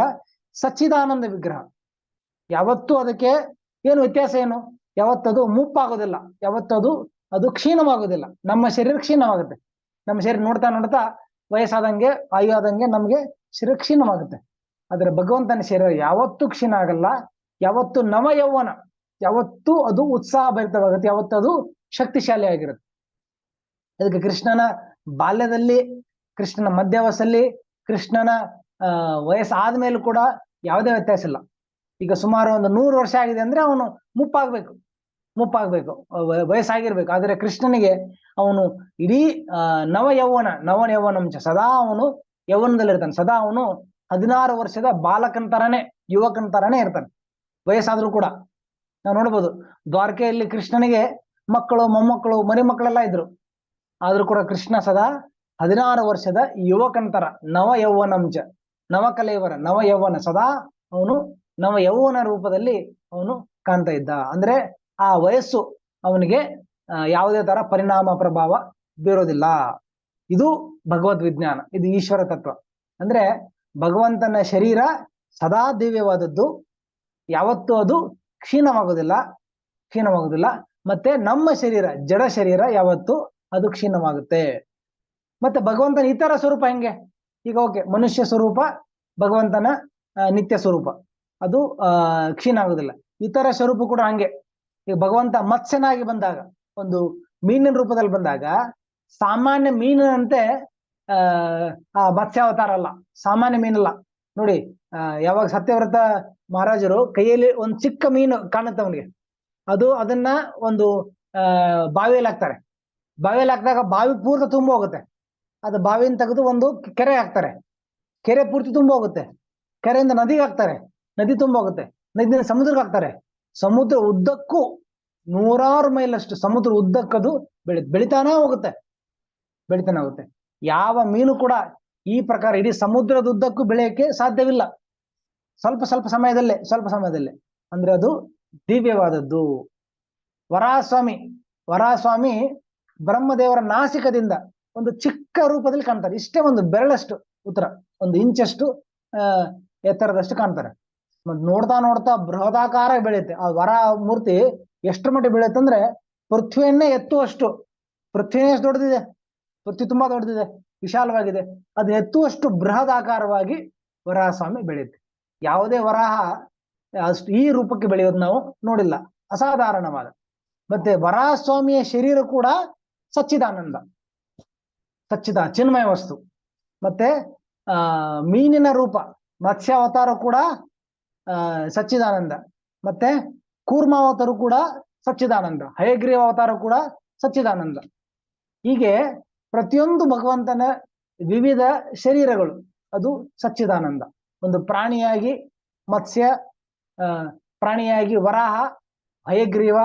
ಸಚ್ಚಿದಾನಂದ ವಿಗ್ರಹ. ಯಾವತ್ತೂ ಅದಕ್ಕೆ ಏನು ವ್ಯತ್ಯಾಸ ಏನು, ಯಾವತ್ತದು ಮುಪ್ಪಾಗೋದಿಲ್ಲ, ಯಾವತ್ತದು ಕ್ಷೀಣವಾಗೋದಿಲ್ಲ. ನಮ್ಮ ಶರೀರ ಕ್ಷೀಣವಾಗುತ್ತೆ. ನಮ್ಮ ಶರೀರ ನೋಡ್ತಾ ವಯಸ್ಸಾದಂಗೆ, ಆಯು ಆದಂಗೆ ನಮ್ಗೆ ಶರೀರ ಕ್ಷೀಣವಾಗುತ್ತೆ. ಆದ್ರೆ ಭಗವಂತನ ಶರೀರ ಯಾವತ್ತೂ ಕ್ಷೀಣ ಆಗಲ್ಲ, ಯಾವತ್ತು ನವ ಯೌವನ, ಯಾವತ್ತೂ ಅದು ಉತ್ಸಾಹ ಭರಿತವಾಗುತ್ತೆ, ಯಾವತ್ತದು ಶಕ್ತಿಶಾಲಿ ಆಗಿರುತ್ತೆ. ಅದಕ್ಕೆ ಕೃಷ್ಣನ ಬಾಲ್ಯದಲ್ಲಿ, ಕೃಷ್ಣನ ಮಧ್ಯಾವಸ್ಥೆಯಲ್ಲಿ, ಕೃಷ್ಣನ ವಯಸ್ಸಾದ್ಮೇಲೂ ಕೂಡ ಯಾವುದೇ ವ್ಯತ್ಯಾಸ ಇಲ್ಲ. ಈಗ ಸುಮಾರು ಒಂದು 100 ವರ್ಷ ಆಗಿದೆ ಅಂದ್ರೆ ಅವನು ಮುಪ್ಪಾಗ್ಬೇಕು, ವಯಸ್ಸಾಗಿರ್ಬೇಕು. ಆದ್ರೆ ಕೃಷ್ಣನಿಗೆ ಅವನು ಇಡೀ ನವ ಯೌವನಂಚ, ಸದಾ ಅವನು ಯೌವನದಲ್ಲಿರ್ತಾನೆ. ಸದಾ ಅವನು 16 ವರ್ಷದ ಬಾಲಕನ ತರನೇ, ಯುವಕನ ತರನೇ ಇರ್ತಾನೆ, ವಯಸ್ಸಾದ್ರೂ ಕೂಡ. ನಾವು ನೋಡ್ಬೋದು, ದ್ವಾರಕೆಯಲ್ಲಿ ಕೃಷ್ಣನಿಗೆ ಮಕ್ಕಳು, ಮೊಮ್ಮಕ್ಕಳು, ಮರಿಮಕ್ಕಳೆಲ್ಲ ಇದ್ರು. ಆದ್ರೂ ಕೂಡ ಕೃಷ್ಣ ಸದಾ 16 ವರ್ಷದ ಯುವಕನ ತರ, ನವ ಯೌವನಂಚ, ನವಕಲೇವರ, ನವ ಯೌವನ, ಸದಾ ಅವನು ನವ ಯೌವನ ರೂಪದಲ್ಲಿ ಅವನು ಕಾಣ್ತಾ ಇದ್ದ. ಅಂದ್ರೆ ಆ ವಯಸ್ಸು ಅವನಿಗೆ ಯಾವುದೇ ತರ ಪರಿಣಾಮ, ಪ್ರಭಾವ ಬೀರೋದಿಲ್ಲ. ಇದು ಭಗವದ್ ವಿಜ್ಞಾನ, ಇದು ಈಶ್ವರ ತತ್ವ. ಅಂದ್ರೆ ಭಗವಂತನ ಶರೀರ ಸದಾ ದಿವ್ಯವಾದದ್ದು, ಯಾವತ್ತೂ ಅದು ಕ್ಷೀಣವಾಗುದಿಲ್ಲ. ಮತ್ತೆ ನಮ್ಮ ಶರೀರ, ಜಡ ಶರೀರ ಯಾವತ್ತು ಅದು ಕ್ಷೀಣವಾಗುತ್ತೆ. ಮತ್ತೆ ಭಗವಂತನ ಇತರ ಸ್ವರೂಪ ಹೆಂಗೆ, ಈಗ ಓಕೆ, ಮನುಷ್ಯ ಸ್ವರೂಪ ಭಗವಂತನ ನಿತ್ಯ ಸ್ವರೂಪ, ಅದು ಕ್ಷೀಣ ಆಗುದಿಲ್ಲ. ಇತರ ಸ್ವರೂಪ ಕೂಡ ಹಂಗೆ. ಈಗ ಭಗವಂತ ಮತ್ಸ್ಯನಾಗಿ ಬಂದಾಗ, ಒಂದು ಮೀನಿನ ರೂಪದಲ್ಲಿ ಬಂದಾಗ, ಸಾಮಾನ್ಯ ಮೀನಿನಂತೆ ಆ ಮತ್ಸ್ಯಾವತಾರ ಅಲ್ಲ, ಸಾಮಾನ್ಯ ಮೀನಲ್ಲ. ನೋಡಿ, ಯಾವಾಗ ಸತ್ಯವ್ರತ ಮಹಾರಾಜರು ಕೈಯಲ್ಲಿ ಒಂದು ಚಿಕ್ಕ ಮೀನು ಕಾಣುತ್ತೆ ಅವನಿಗೆ, ಅದನ್ನ ಒಂದು ಬಾವಿಯಲ್ಲಿ ಹಾಕ್ತಾರೆ. ಬಾವಿಯಲ್ಲಿ ಹಾಕಿದಾಗ ಬಾವಿ ಪೂರ್ತಿ ತುಂಬ ಹೋಗುತ್ತೆ. ಅದು ಬಾವಿನ ತೆಗೆದು ಒಂದು ಕೆರೆ ಹಾಕ್ತಾರೆ. ಕೆರೆ ಪೂರ್ತಿ ತುಂಬ ಹೋಗುತ್ತೆ, ಕೆರೆಯಿಂದ ನದಿಗೆ ಹಾಕ್ತಾರೆ, ನದಿ ತುಂಬ ಹೋಗುತ್ತೆ, ನದಿಯಿಂದ ಸಮುದ್ರಕ್ಕೆ ಹಾಕ್ತಾರೆ, ಸಮುದ್ರ ಉದ್ದಕ್ಕೂ 100 ಮೈಲಷ್ಟು ಸಮುದ್ರ ಉದ್ದಕ್ಕದು ಬೆಳಿತಾನೆ ಹೋಗುತ್ತೆ. ಯಾವ ಮೀನು ಕೂಡ ಈ ಪ್ರಕಾರ ಇಡೀ ಸಮುದ್ರದ ಉದ್ದಕ್ಕೂ ಬೆಳೆಯಕ್ಕೆ ಸಾಧ್ಯವಿಲ್ಲ. ಸ್ವಲ್ಪ ಸಮಯದಲ್ಲೇ ಅಂದ್ರೆ ಅದು ದಿವ್ಯವಾದದ್ದು. ವರಾಹಸ್ವಾಮಿ ಬ್ರಹ್ಮದೇವರ ನಾಸಿಕದಿಂದ ಒಂದು ಚಿಕ್ಕ ರೂಪದಲ್ಲಿ ಕಾಣ್ತಾರೆ. ಇಷ್ಟೇ ಒಂದು ಬೆರಳಷ್ಟು ಉತ್ತರ, 1 ಇಂಚಷ್ಟು ಎತ್ತರದಷ್ಟು ಕಾಣ್ತಾರೆ. ನೋಡ್ತಾ ಬೃಹದಾಕಾರ ಬೆಳೆಯುತ್ತೆ. ಆ ವರಾಹ ಮೂರ್ತಿ ಎಷ್ಟು ಮಟ್ಟಿಗೆ ಬೆಳೆಯುತ್ತೆ ಅಂದ್ರೆ ಪೃಥ್ವಿಯನ್ನೇ ಎತ್ತುವಷ್ಟು, ಪೃಥ್ವಿನೇ ಎಷ್ಟು ದೊಡ್ಡದಿದೆ, ಪೃಥ್ವಿ ತುಂಬಾ ದೊಡ್ಡದಿದೆ, ವಿಶಾಲವಾಗಿದೆ, ಅದು ಎತ್ತುವಷ್ಟು ಬೃಹದಾಕಾರವಾಗಿ ವರಾಹಸ್ವಾಮಿ ಬೆಳೆಯುತ್ತೆ. ಯಾವುದೇ ವರಾಹ ಅಷ್ಟು ಈ ರೂಪಕ್ಕೆ ಬೆಳೆಯೋದು ನಾವು ನೋಡಿಲ್ಲ, ಅಸಾಧಾರಣವಾದ. ಮತ್ತೆ ವರಾಹಸ್ವಾಮಿಯ ಶರೀರ ಕೂಡ ಸಚ್ಚಿದಾನಂದ, ಚಿನ್ಮಯ ವಸ್ತು. ಮತ್ತೆ ಮೀನಿನ ರೂಪ ಮತ್ಸ್ಯಾವತಾರ ಕೂಡ ಸಚ್ಚಿದಾನಂದ, ಮತ್ತೆ ಕೂರ್ಮಾವತಾರ ಕೂಡ ಸಚ್ಚಿದಾನಂದ, ಹಯಗ್ರೀವ ಅವತಾರ ಕೂಡ ಸಚ್ಚಿದಾನಂದ. ಹೀಗೆ ಪ್ರತಿಯೊಂದು ಭಗವಂತನ ವಿವಿಧ ಶರೀರಗಳು ಅದು ಸಚ್ಚಿದಾನಂದ. ಒಂದು ಪ್ರಾಣಿಯಾಗಿ ಮತ್ಸ್ಯ, ಪ್ರಾಣಿಯಾಗಿ ವರಾಹ, ಹಯಗ್ರೀವ,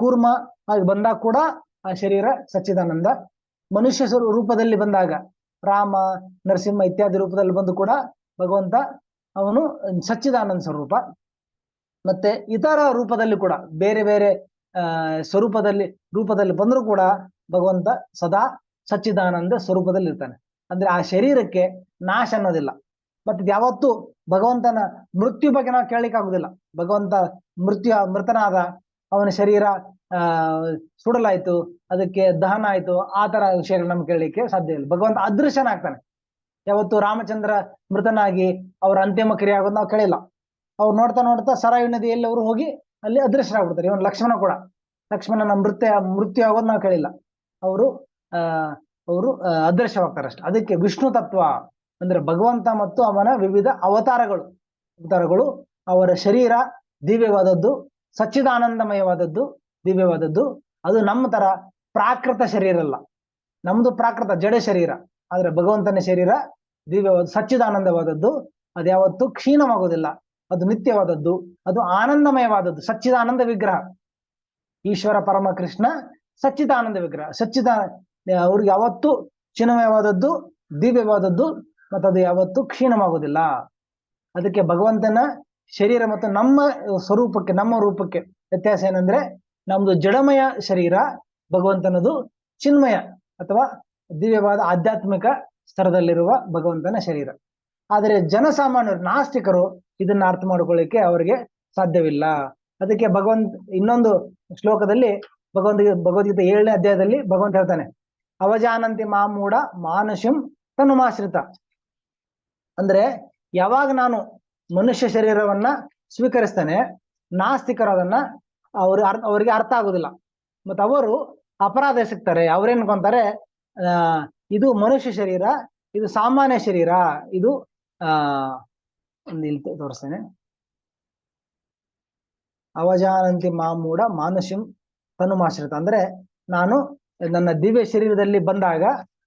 ಕೂರ್ಮ ಹಾಗೆ ಬಂದಾಗ ಕೂಡ ಆ ಶರೀರ ಸಚ್ಚಿದಾನಂದ. ಮನುಷ್ಯ ರೂಪದಲ್ಲಿ ಬಂದಾಗ ರಾಮ, ನರಸಿಂಹ ಇತ್ಯಾದಿ ರೂಪದಲ್ಲಿ ಬಂದು ಕೂಡ ಭಗವಂತ ಅವನು ಸಚ್ಚಿದಾನಂದ ಸ್ವರೂಪ. ಮತ್ತೆ ಇತರ ರೂಪದಲ್ಲಿ ಕೂಡ ಬೇರೆ ಬೇರೆ ರೂಪದಲ್ಲಿ ಬಂದರೂ ಕೂಡ ಭಗವಂತ ಸದಾ ಸಚ್ಚಿದಾನಂದ ಸ್ವರೂಪದಲ್ಲಿ ಇರ್ತಾನೆ. ಅಂದ್ರೆ ಆ ಶರೀರಕ್ಕೆ ನಾಶ ಅನ್ನೋದಿಲ್ಲ. ಮತ್ತೆ ಯಾವತ್ತೂ ಭಗವಂತನ ಮೃತ್ಯು ಬಗ್ಗೆ ನಾವು ಕೇಳಲಿಕ್ಕೆ ಆಗುದಿಲ್ಲ. ಭಗವಂತ ಮೃತನಾದ, ಅವನ ಶರೀರ ಸುಡಲಾಯ್ತು, ಅದಕ್ಕೆ ದಹನ ಆಯ್ತು, ಆ ತರ ವಿಷಯಗಳು ನಮ್ಗೆ ಕೇಳಲಿಕ್ಕೆ ಸಾಧ್ಯ ಇಲ್ಲ. ಭಗವಂತ ಅದೃಶ್ಯನಾಗ್ತಾನೆ. ಯಾವತ್ತು ರಾಮಚಂದ್ರ ಮೃತನಾಗಿ ಅವರ ಅಂತಿಮ ಕ್ರಿಯೆ ಆಗೋದು ನಾವು ಕೇಳಿಲ್ಲ. ಅವ್ರು ನೋಡ್ತಾ ಸರಾಯು ನದಿಯಲ್ಲಿ ಅವರು ಹೋಗಿ ಅಲ್ಲಿ ಅದೃಶ್ಯರಾಗ್ಬಿಡ್ತಾರೆ. ಇವನು ಲಕ್ಷ್ಮಣನ ಮೃತ್ಯು ಆಗೋದು ನಾವು ಕೇಳಿಲ್ಲ. ಅವರು ಅದೃಶ್ಯವಾಗ್ತಾರೆ ಅಷ್ಟೆ. ಅದಕ್ಕೆ ವಿಷ್ಣು ತತ್ವ ಅಂದ್ರೆ ಭಗವಂತ ಮತ್ತು ಅವನ ವಿವಿಧ ಅವತಾರಗಳು ಅವರ ಶರೀರ ದಿವ್ಯವಾದದ್ದು, ಸಚ್ಚಿದಾನಂದಮಯವಾದದ್ದು, ದಿವ್ಯವಾದದ್ದು. ಅದು ನಮ್ಮ ತರ ಪ್ರಾಕೃತ ಶರೀರ ಅಲ್ಲ. ನಮ್ದು ಪ್ರಾಕೃತ ಜಡ ಶರೀರ, ಆದ್ರೆ ಭಗವಂತನ ಶರೀರ ದಿವ್ಯವಾದ ಸಚ್ಚಿದಾನಂದವಾದದ್ದು. ಅದು ಯಾವತ್ತೂ ಕ್ಷೀಣವಾಗೋದಿಲ್ಲ, ಅದು ನಿತ್ಯವಾದದ್ದು, ಅದು ಆನಂದಮಯವಾದದ್ದು, ಸಚ್ಚಿದಾನಂದ ವಿಗ್ರಹ. ಈಶ್ವರ ಪರಮ ಕೃಷ್ಣ ಸಚ್ಚಿದಾನಂದ ವಿಗ್ರಹ. ಅವ್ರಿಗೆ ಯಾವತ್ತೂ ಚಿನ್ಮಯವಾದದ್ದು, ದಿವ್ಯವಾದದ್ದು, ಮತ್ತು ಅದು ಯಾವತ್ತೂ ಕ್ಷೀಣವಾಗುವುದಿಲ್ಲ. ಅದಕ್ಕೆ ಭಗವಂತನ ಶರೀರ ಮತ್ತು ನಮ್ಮ ಸ್ವರೂಪಕ್ಕೆ, ನಮ್ಮ ರೂಪಕ್ಕೆ ವ್ಯತ್ಯಾಸ ಏನಂದ್ರೆ, ನಮ್ದು ಜಡಮಯ ಶರೀರ, ಭಗವಂತನದು ಚಿನ್ಮಯ ಅಥವಾ ದಿವ್ಯವಾದ ಆಧ್ಯಾತ್ಮಿಕ ಸ್ತರದಲ್ಲಿರುವ ಭಗವಂತನ ಶರೀರ. ಆದರೆ ಜನಸಾಮಾನ್ಯರು, ನಾಸ್ತಿಕರು ಇದನ್ನ ಅರ್ಥ ಮಾಡ್ಕೊಳ್ಳಿಕ್ಕೆ ಅವರಿಗೆ ಸಾಧ್ಯವಿಲ್ಲ. ಅದಕ್ಕೆ ಇನ್ನೊಂದು ಶ್ಲೋಕದಲ್ಲಿ ಭಗವದ್ಗೀತೆ 7ನೇ ಅಧ್ಯಾಯದಲ್ಲಿ ಭಗವಂತ ಹೇಳ್ತಾನೆ, ಅವಜಾನಂತಿ ಮಾಮೂಢ ಮಾನುಷಂ ತನುಮಾಶ್ರಿತ. ಅಂದ್ರೆ ಯಾವಾಗ ನಾನು ಮನುಷ್ಯ ಶರೀರವನ್ನ ಸ್ವೀಕರಿಸ್ತಾನೆ, ನಾಸ್ತಿಕರು ಅದನ್ನ ಅವರಿಗೆ ಅರ್ಥ ಆಗುದಿಲ್ಲ. ಮತ್ತು ಅವರು ಅಪರಾಧ ಸಿಗ್ತಾರೆ. ಅವ್ರೇನ್ ಅನ್ಕೊಂತಾರೆ, ಇದು ಮನುಷ್ಯ ಶರೀರ, ಇದು ಸಾಮಾನ್ಯ ಶರೀರ, ಇದು ಇಲ್ಲಿ ತೋರಿಸ್ತೇನೆ. ಅವಜಾನಂತಿ ಮಾಮೂಢ ಮಾನುಷಂ ತನುಮಾಶ್ರಿತ ಅಂದ್ರೆ ನಾನು ನನ್ನ ದಿವ್ಯ ಶರೀರದಲ್ಲಿ ಬಂದಾಗ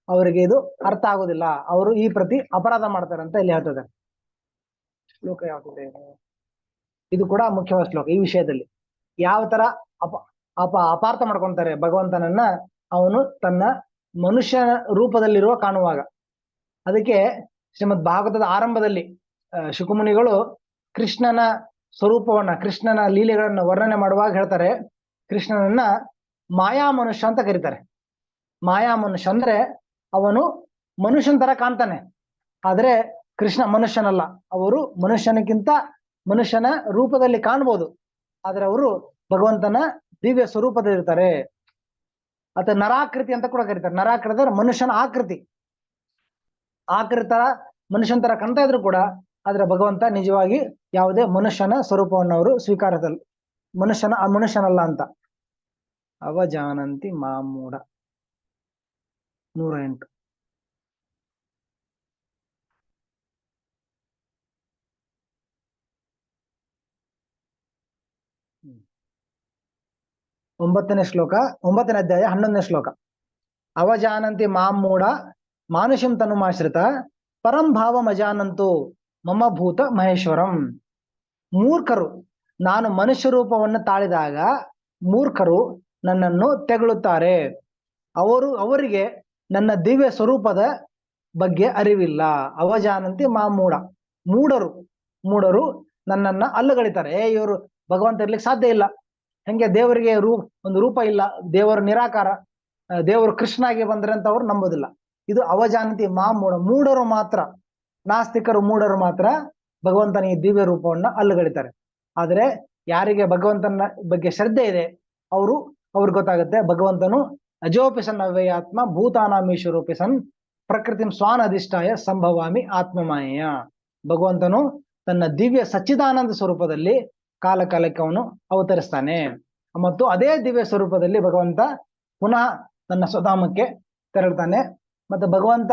ಅವರಿಗೆ ಇದು ಅರ್ಥ ಆಗುದಿಲ್ಲ, ಅವರು ಈ ಪ್ರತಿ ಅಪರಾಧ ಮಾಡ್ತಾರೆ ಅಂತ ಇಲ್ಲಿ ಹೇಳ್ತದೆ. ಶ್ಲೋಕ ಯಾವ್ದಿದೆ? ಇದು ಕೂಡ ಮುಖ್ಯವಾದ ಶ್ಲೋಕ. ಈ ವಿಷಯದಲ್ಲಿ ಯಾವ ತರ ಅಪಾರ್ಥ ಮಾಡ್ಕೊಂತಾರೆ ಭಗವಂತನನ್ನ, ಅವನು ತನ್ನ ಮನುಷ್ಯ ರೂಪದಲ್ಲಿರುವ ಕಾಣುವಾಗ. ಅದಕ್ಕೆ ಶ್ರೀಮದ್ ಭಾಗವತದ ಆರಂಭದಲ್ಲಿ ಶುಕಮುನಿಗಳು ಕೃಷ್ಣನ ಸ್ವರೂಪವನ್ನ, ಕೃಷ್ಣನ ಲೀಲೆಗಳನ್ನ ವರ್ಣನೆ ಮಾಡುವಾಗ ಹೇಳ್ತಾರೆ, ಕೃಷ್ಣನನ್ನ ಮಾಯಾ ಮನುಷ್ಯ ಅಂತ ಕರೀತಾರೆ. ಮಾಯಾ ಮನುಷ್ಯ ಅಂದ್ರೆ ಅವನು ಮನುಷ್ಯನ ತರ ಕಾಣ್ತಾನೆ, ಆದ್ರೆ ಕೃಷ್ಣ ಮನುಷ್ಯನಲ್ಲ. ಅವರು ಮನುಷ್ಯನಕ್ಕಿಂತ ಮನುಷ್ಯನ ರೂಪದಲ್ಲಿ ಕಾಣ್ಬೋದು, ಆದ್ರೆ ಅವರು ಭಗವಂತನ ದಿವ್ಯ ಸ್ವರೂಪದಲ್ಲಿರ್ತಾರೆ. ಅಥವಾ ನರಾಕೃತಿ ಅಂತ ಕೂಡ ಕರೀತಾರೆ. ನರಾಕೃತಿ ಅಂದ್ರೆ ಮನುಷ್ಯನ ಆಕೃತಿ ತರ ಮನುಷ್ಯನ ತರ ಕಾಣ್ತಾ ಇದ್ರು ಕೂಡ, ಆದ್ರೆ ಭಗವಂತ ನಿಜವಾಗಿ ಯಾವುದೇ ಮನುಷ್ಯನ ಸ್ವರೂಪವನ್ನು ಅವರು ಸ್ವೀಕಾರದಲ್ಲಿ ಮನುಷ್ಯನಲ್ಲ ಅಂತ. ಅವಜಾನಂತಿ ಮಾಮೂಢ 108. ಒಂಬತ್ತನೇ ಅಧ್ಯಾಯ 11ನೇ ಶ್ಲೋಕ. ಅವಜಾನಂತಿ ಮಾಮೂಢ ಮಾನುಷಂ ತನುಮಾಶ್ರಿತ ಪರಂ ಭಾವ ಮಜಾನಂತು ಮಮ ಭೂತ ಮಹೇಶ್ವರಂ. ಮೂರ್ಖರು, ನಾನು ಮನುಷ್ಯ ರೂಪವನ್ನು ತಾಳಿದಾಗ ಮೂರ್ಖರು ನನ್ನನ್ನು ತೆಗಳುತ್ತಾರೆ. ಅವರಿಗೆ ನನ್ನ ದಿವ್ಯ ಸ್ವರೂಪದ ಬಗ್ಗೆ ಅರಿವಿಲ್ಲ. ಅವಜಾನಂತಿ ಮೂಢ. ಮೂಢರು ನನ್ನನ್ನ ಅಲ್ಲಗಳಿತಾರೆ. ಇವರು ಭಗವಂತ ಇರ್ಲಿಕ್ಕೆ ಸಾಧ್ಯ ಇಲ್ಲ, ಹೆಂಗೆ ದೇವರಿಗೆ ಒಂದು ರೂಪ ಇಲ್ಲ, ದೇವರು ನಿರಾಕಾರ, ದೇವರು ಕೃಷ್ಣ ಆಗಿ ಬಂದ್ರೆ ಅಂತ ಅವ್ರು ನಂಬೋದಿಲ್ಲ. ಇದು ಅವಜಾನಂತಿ ಮೂಢ. ಮೂಢರು ಮಾತ್ರ, ನಾಸ್ತಿಕರು ಮೂಢರು ಮಾತ್ರ ಭಗವಂತನ ಈ ದಿವ್ಯ ರೂಪವನ್ನ ಅಲ್ಲಗಳಿತಾರೆ. ಆದ್ರೆ ಯಾರಿಗೆ ಭಗವಂತನ ಬಗ್ಗೆ ಶ್ರದ್ಧೆ ಇದೆ ಅವ್ರಿಗೆ ಗೊತ್ತಾಗುತ್ತೆ, ಭಗವಂತನು ಅಜೋಪಿಸನ್ ಅವ್ಯಯಾತ್ಮ ಭೂತಾನಾಮೀಶ್ವರೋಪಿಸನ್ ಪ್ರಕೃತಿಂ ಸ್ವಾನ್ ಅಧಿಷ್ಠಾಯ ಸಂಭವಾಮಿ ಆತ್ಮಮಾಯ. ಭಗವಂತನು ತನ್ನ ದಿವ್ಯ ಸಚ್ಚಿದಾನಂದ ಸ್ವರೂಪದಲ್ಲಿ ಕಾಲಕ್ಕೆ ಅವನು ಅವತರಿಸ್ತಾನೆ. ಮತ್ತು ಅದೇ ದಿವ್ಯ ಸ್ವರೂಪದಲ್ಲಿ ಭಗವಂತ ಪುನಃ ತನ್ನ ಸ್ವಧಾಮಕ್ಕೆ ತೆರಳ್ತಾನೆ. ಮತ್ತೆ ಭಗವಂತ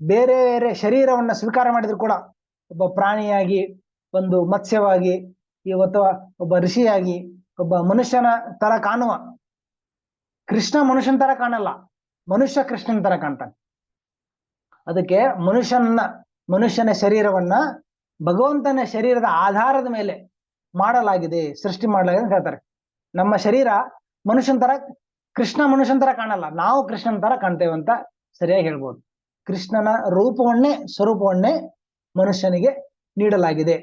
ಬೇರೆ ಬೇರೆ ಶರೀರವನ್ನ ಸ್ವೀಕಾರ ಮಾಡಿದ್ರು ಕೂಡ, ಒಬ್ಬ ಪ್ರಾಣಿಯಾಗಿ, ಒಂದು ಮತ್ಸ್ಯವಾಗಿ, ಅಥವಾ ಒಬ್ಬ ಋಷಿಯಾಗಿ, ಒಬ್ಬ ಮನುಷ್ಯನ ತರ ಕಾಣುವ ಕೃಷ್ಣ ಮನುಷ್ಯನ ತರ ಕಾಣಲ್ಲ, ಮನುಷ್ಯ ಕೃಷ್ಣನ ತರ ಕಾಣ್ತಾನೆ. ಅದಕ್ಕೆ ಮನುಷ್ಯನ ಶರೀರವನ್ನ ಭಗವಂತನ ಶರೀರದ ಆಧಾರದ ಮೇಲೆ ಮಾಡಲಾಗಿದೆ, ಸೃಷ್ಟಿ ಮಾಡಲಾಗಿದೆ ಅಂತ ಹೇಳ್ತಾರೆ. ನಮ್ಮ ಶರೀರ ಮನುಷ್ಯನ ತರ, ಕೃಷ್ಣ ಮನುಷ್ಯನ ತರ ಕಾಣಲ್ಲ, ನಾವು ಕೃಷ್ಣನ ತರ ಕಾಣ್ತೇವೆ ಅಂತ ಸರಿಯಾಗಿ ಹೇಳ್ಬೋದು. ಕೃಷ್ಣನ ಸ್ವರೂಪವನ್ನೇ ಮನುಷ್ಯನಿಗೆ ನೀಡಲಾಗಿದೆ.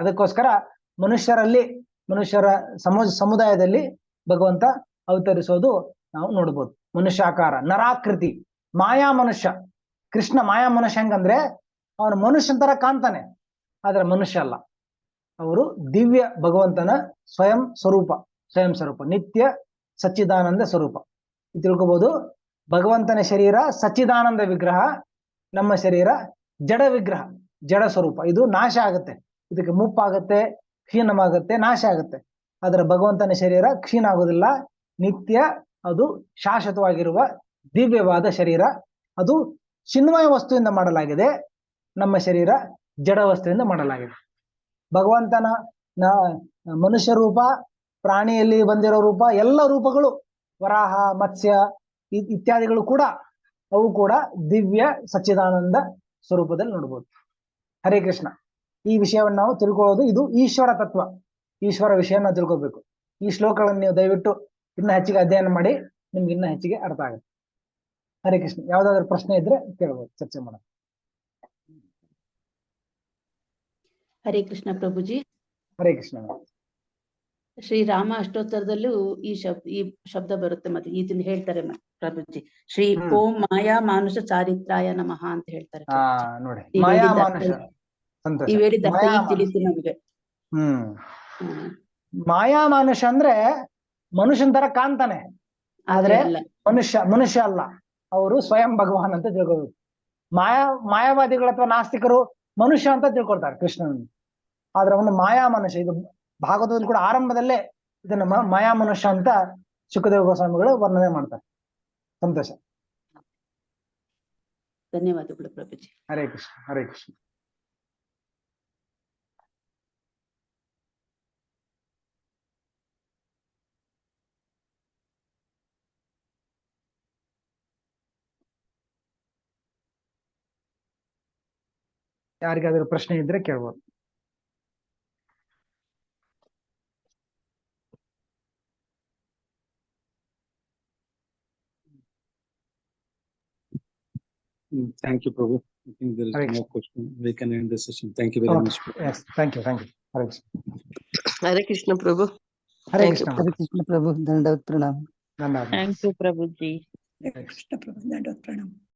ಅದಕ್ಕೋಸ್ಕರ ಮನುಷ್ಯರ ಸಮುದಾಯದಲ್ಲಿ ಭಗವಂತ ಅವತರಿಸೋದು ನಾವು ನೋಡ್ಬೋದು. ಮನುಷ್ಯಾಕಾರ, ನರಾಕೃತಿ, ಮಾಯಾ ಮನುಷ್ಯ. ಕೃಷ್ಣ ಮಾಯಾ ಮನುಷ್ಯ ಹೆಂಗಂದ್ರೆ ಅವನು ಮನುಷ್ಯನ ತರ ಕಾಣ್ತಾನೆ, ಆದ್ರೆ ಮನುಷ್ಯ ಅಲ್ಲ. ಅವರು ದಿವ್ಯ ಭಗವಂತನ ಸ್ವಯಂ ಸ್ವರೂಪ, ನಿತ್ಯ ಸಚ್ಚಿದಾನಂದ ಸ್ವರೂಪ. ತಿಳ್ಕೊಬಹುದು. ಭಗವಂತನ ಶರೀರ ಸಚ್ಚಿದಾನಂದ ವಿಗ್ರಹ, ನಮ್ಮ ಶರೀರ ಜಡ ವಿಗ್ರಹ, ಜಡ ಸ್ವರೂಪ. ಇದು ನಾಶ ಆಗುತ್ತೆ, ಇದಕ್ಕೆ ಮುಪ್ಪಾಗುತ್ತೆ, ಕ್ಷೀಣವಾಗುತ್ತೆ, ನಾಶ ಆಗುತ್ತೆ. ಆದ್ರೆ ಭಗವಂತನ ಶರೀರ ಕ್ಷೀಣ ಆಗೋದಿಲ್ಲ, ನಿತ್ಯ, ಅದು ಶಾಶ್ವತವಾಗಿರುವ ದಿವ್ಯವಾದ ಶರೀರ. ಅದು ಚಿನ್ಮಯ ವಸ್ತುವಿಂದ ಮಾಡಲಾಗಿದೆ, ನಮ್ಮ ಶರೀರ ಜಡ ವಸ್ತುವಿಂದ ಮಾಡಲಾಗಿದೆ. ಭಗವಂತನ ಮನುಷ್ಯ ರೂಪ, ಪ್ರಾಣಿಯಲ್ಲಿ ಬಂದಿರೋ ರೂಪ, ಎಲ್ಲ ರೂಪಗಳು, ವರಾಹ, ಮತ್ಸ್ಯ ಇತ್ಯಾದಿಗಳು ಕೂಡ, ಅವು ಕೂಡ ದಿವ್ಯ ಸಚ್ಚಿದಾನಂದ ಸ್ವರೂಪದಲ್ಲಿ ನೋಡ್ಬೋದು. ಹರೇ ಕೃಷ್ಣ. ಈ ವಿಷಯವನ್ನು ನಾವು ತಿಳ್ಕೊಳ್ಳೋದು, ಇದು ಈಶ್ವರ ತತ್ವ, ಈಶ್ವರ ವಿಷಯ ನಾವು ತಿಳ್ಕೊಬೇಕು. ಈ ಶ್ಲೋಕಗಳನ್ನು ನೀವು ದಯವಿಟ್ಟು ಇನ್ನ ಹೆಚ್ಚಿಗೆ ಅಧ್ಯಯನ ಮಾಡಿ, ನಿಮ್ಗೆ ಇನ್ನ ಹೆಚ್ಚಿಗೆ ಅರ್ಥ ಆಗುತ್ತೆ. ಹರೇ ಕೃಷ್ಣ. ಯಾವ್ದಾದ್ರು ಪ್ರಶ್ನೆ ಇದ್ರೆ ಕೇಳ್ಬೋದು, ಚರ್ಚೆ ಮಾಡೋಣ. ಹರೇ ಕೃಷ್ಣ ಪ್ರಭುಜಿ. ಹರೇ ಕೃಷ್ಣ. ಶ್ರೀರಾಮ ಅಷ್ಟೋತ್ತರದಲ್ಲೂ ಈ ಶಬ್ದ ಬರುತ್ತೆ, ಮತ್ತೆ ಇದನ್ನ ಹೇಳ್ತಾರೆ ಪ್ರಭುಜಿ. ಶ್ರೀ ಓಂ ಮಾಯಾ ಮಾನುಷ ಚಾರಿತ್ರಾಯ ನಮಃ ಅಂತ ಹೇಳ್ತಾರೆ. ನೋಡಿ, ಮಾಯಾ ಮಾನುಷ. ಸಂತೋಷ. ನೀವ್ ಹೇಳಿದ ಅರ್ಥ ಈಗ ತಿಳಿತು ನಮ್ಗೆ. ಮಾಯಾ ಮಾನುಷ ಅಂದ್ರೆ ಮನುಷ್ಯನ ತರ ಕಾಣ್ತಾನೆ, ಆದ್ರೆ ಮನುಷ್ಯ ಅಲ್ಲ. ಅವರು ಸ್ವಯಂ ಭಗವಾನ್ ಅಂತ ತಿಳ್ಕೊಬೇಕು. ಮಾಯಾವಾದಿಗಳು ಅಥವಾ ನಾಸ್ತಿಕರು ಮನುಷ್ಯ ಅಂತ ತಿಳ್ಕೊಳ್ತಾರೆ ಕೃಷ್ಣನ, ಆದ್ರೆ ಅವನು ಮಾಯಾ ಮನುಷ್ಯ. ಇದು ಭಾಗವತದಲ್ಲಿ ಕೂಡ ಆರಂಭದಲ್ಲೇ ಇದನ್ನ ಮಾಯಾ ಮನುಷ್ಯ ಅಂತ ಸುಖದೇವ ಗೋಸ್ವಾಮಿಗಳು ವರ್ಣನೆ ಮಾಡ್ತಾರೆ. ಸಂತೋಷ. ಧನ್ಯವಾದಗಳು ಪ್ರಭುಜಿ. ಹರೇ ಕೃಷ್ಣ. ಹರೇ ಕೃಷ್ಣ. ಯಾರಿಗಾದ್ರೂ ಪ್ರಶ್ನೆ ಇದ್ರೆ ಕೇಳ್ಬೋದು. Thank you, Prabhu. I think there is no question. We can end the session. Thank you very much. Yes, thank you. Hare Krishna. Hare Krishna Prabhu. Hare Krishna. हरे कृष्ण प्रभु, दंडवत प्रणाम. धन्यवाद. Thank you, Prabhuji. हरे कृष्ण प्रभु, दंडवत प्रणाम.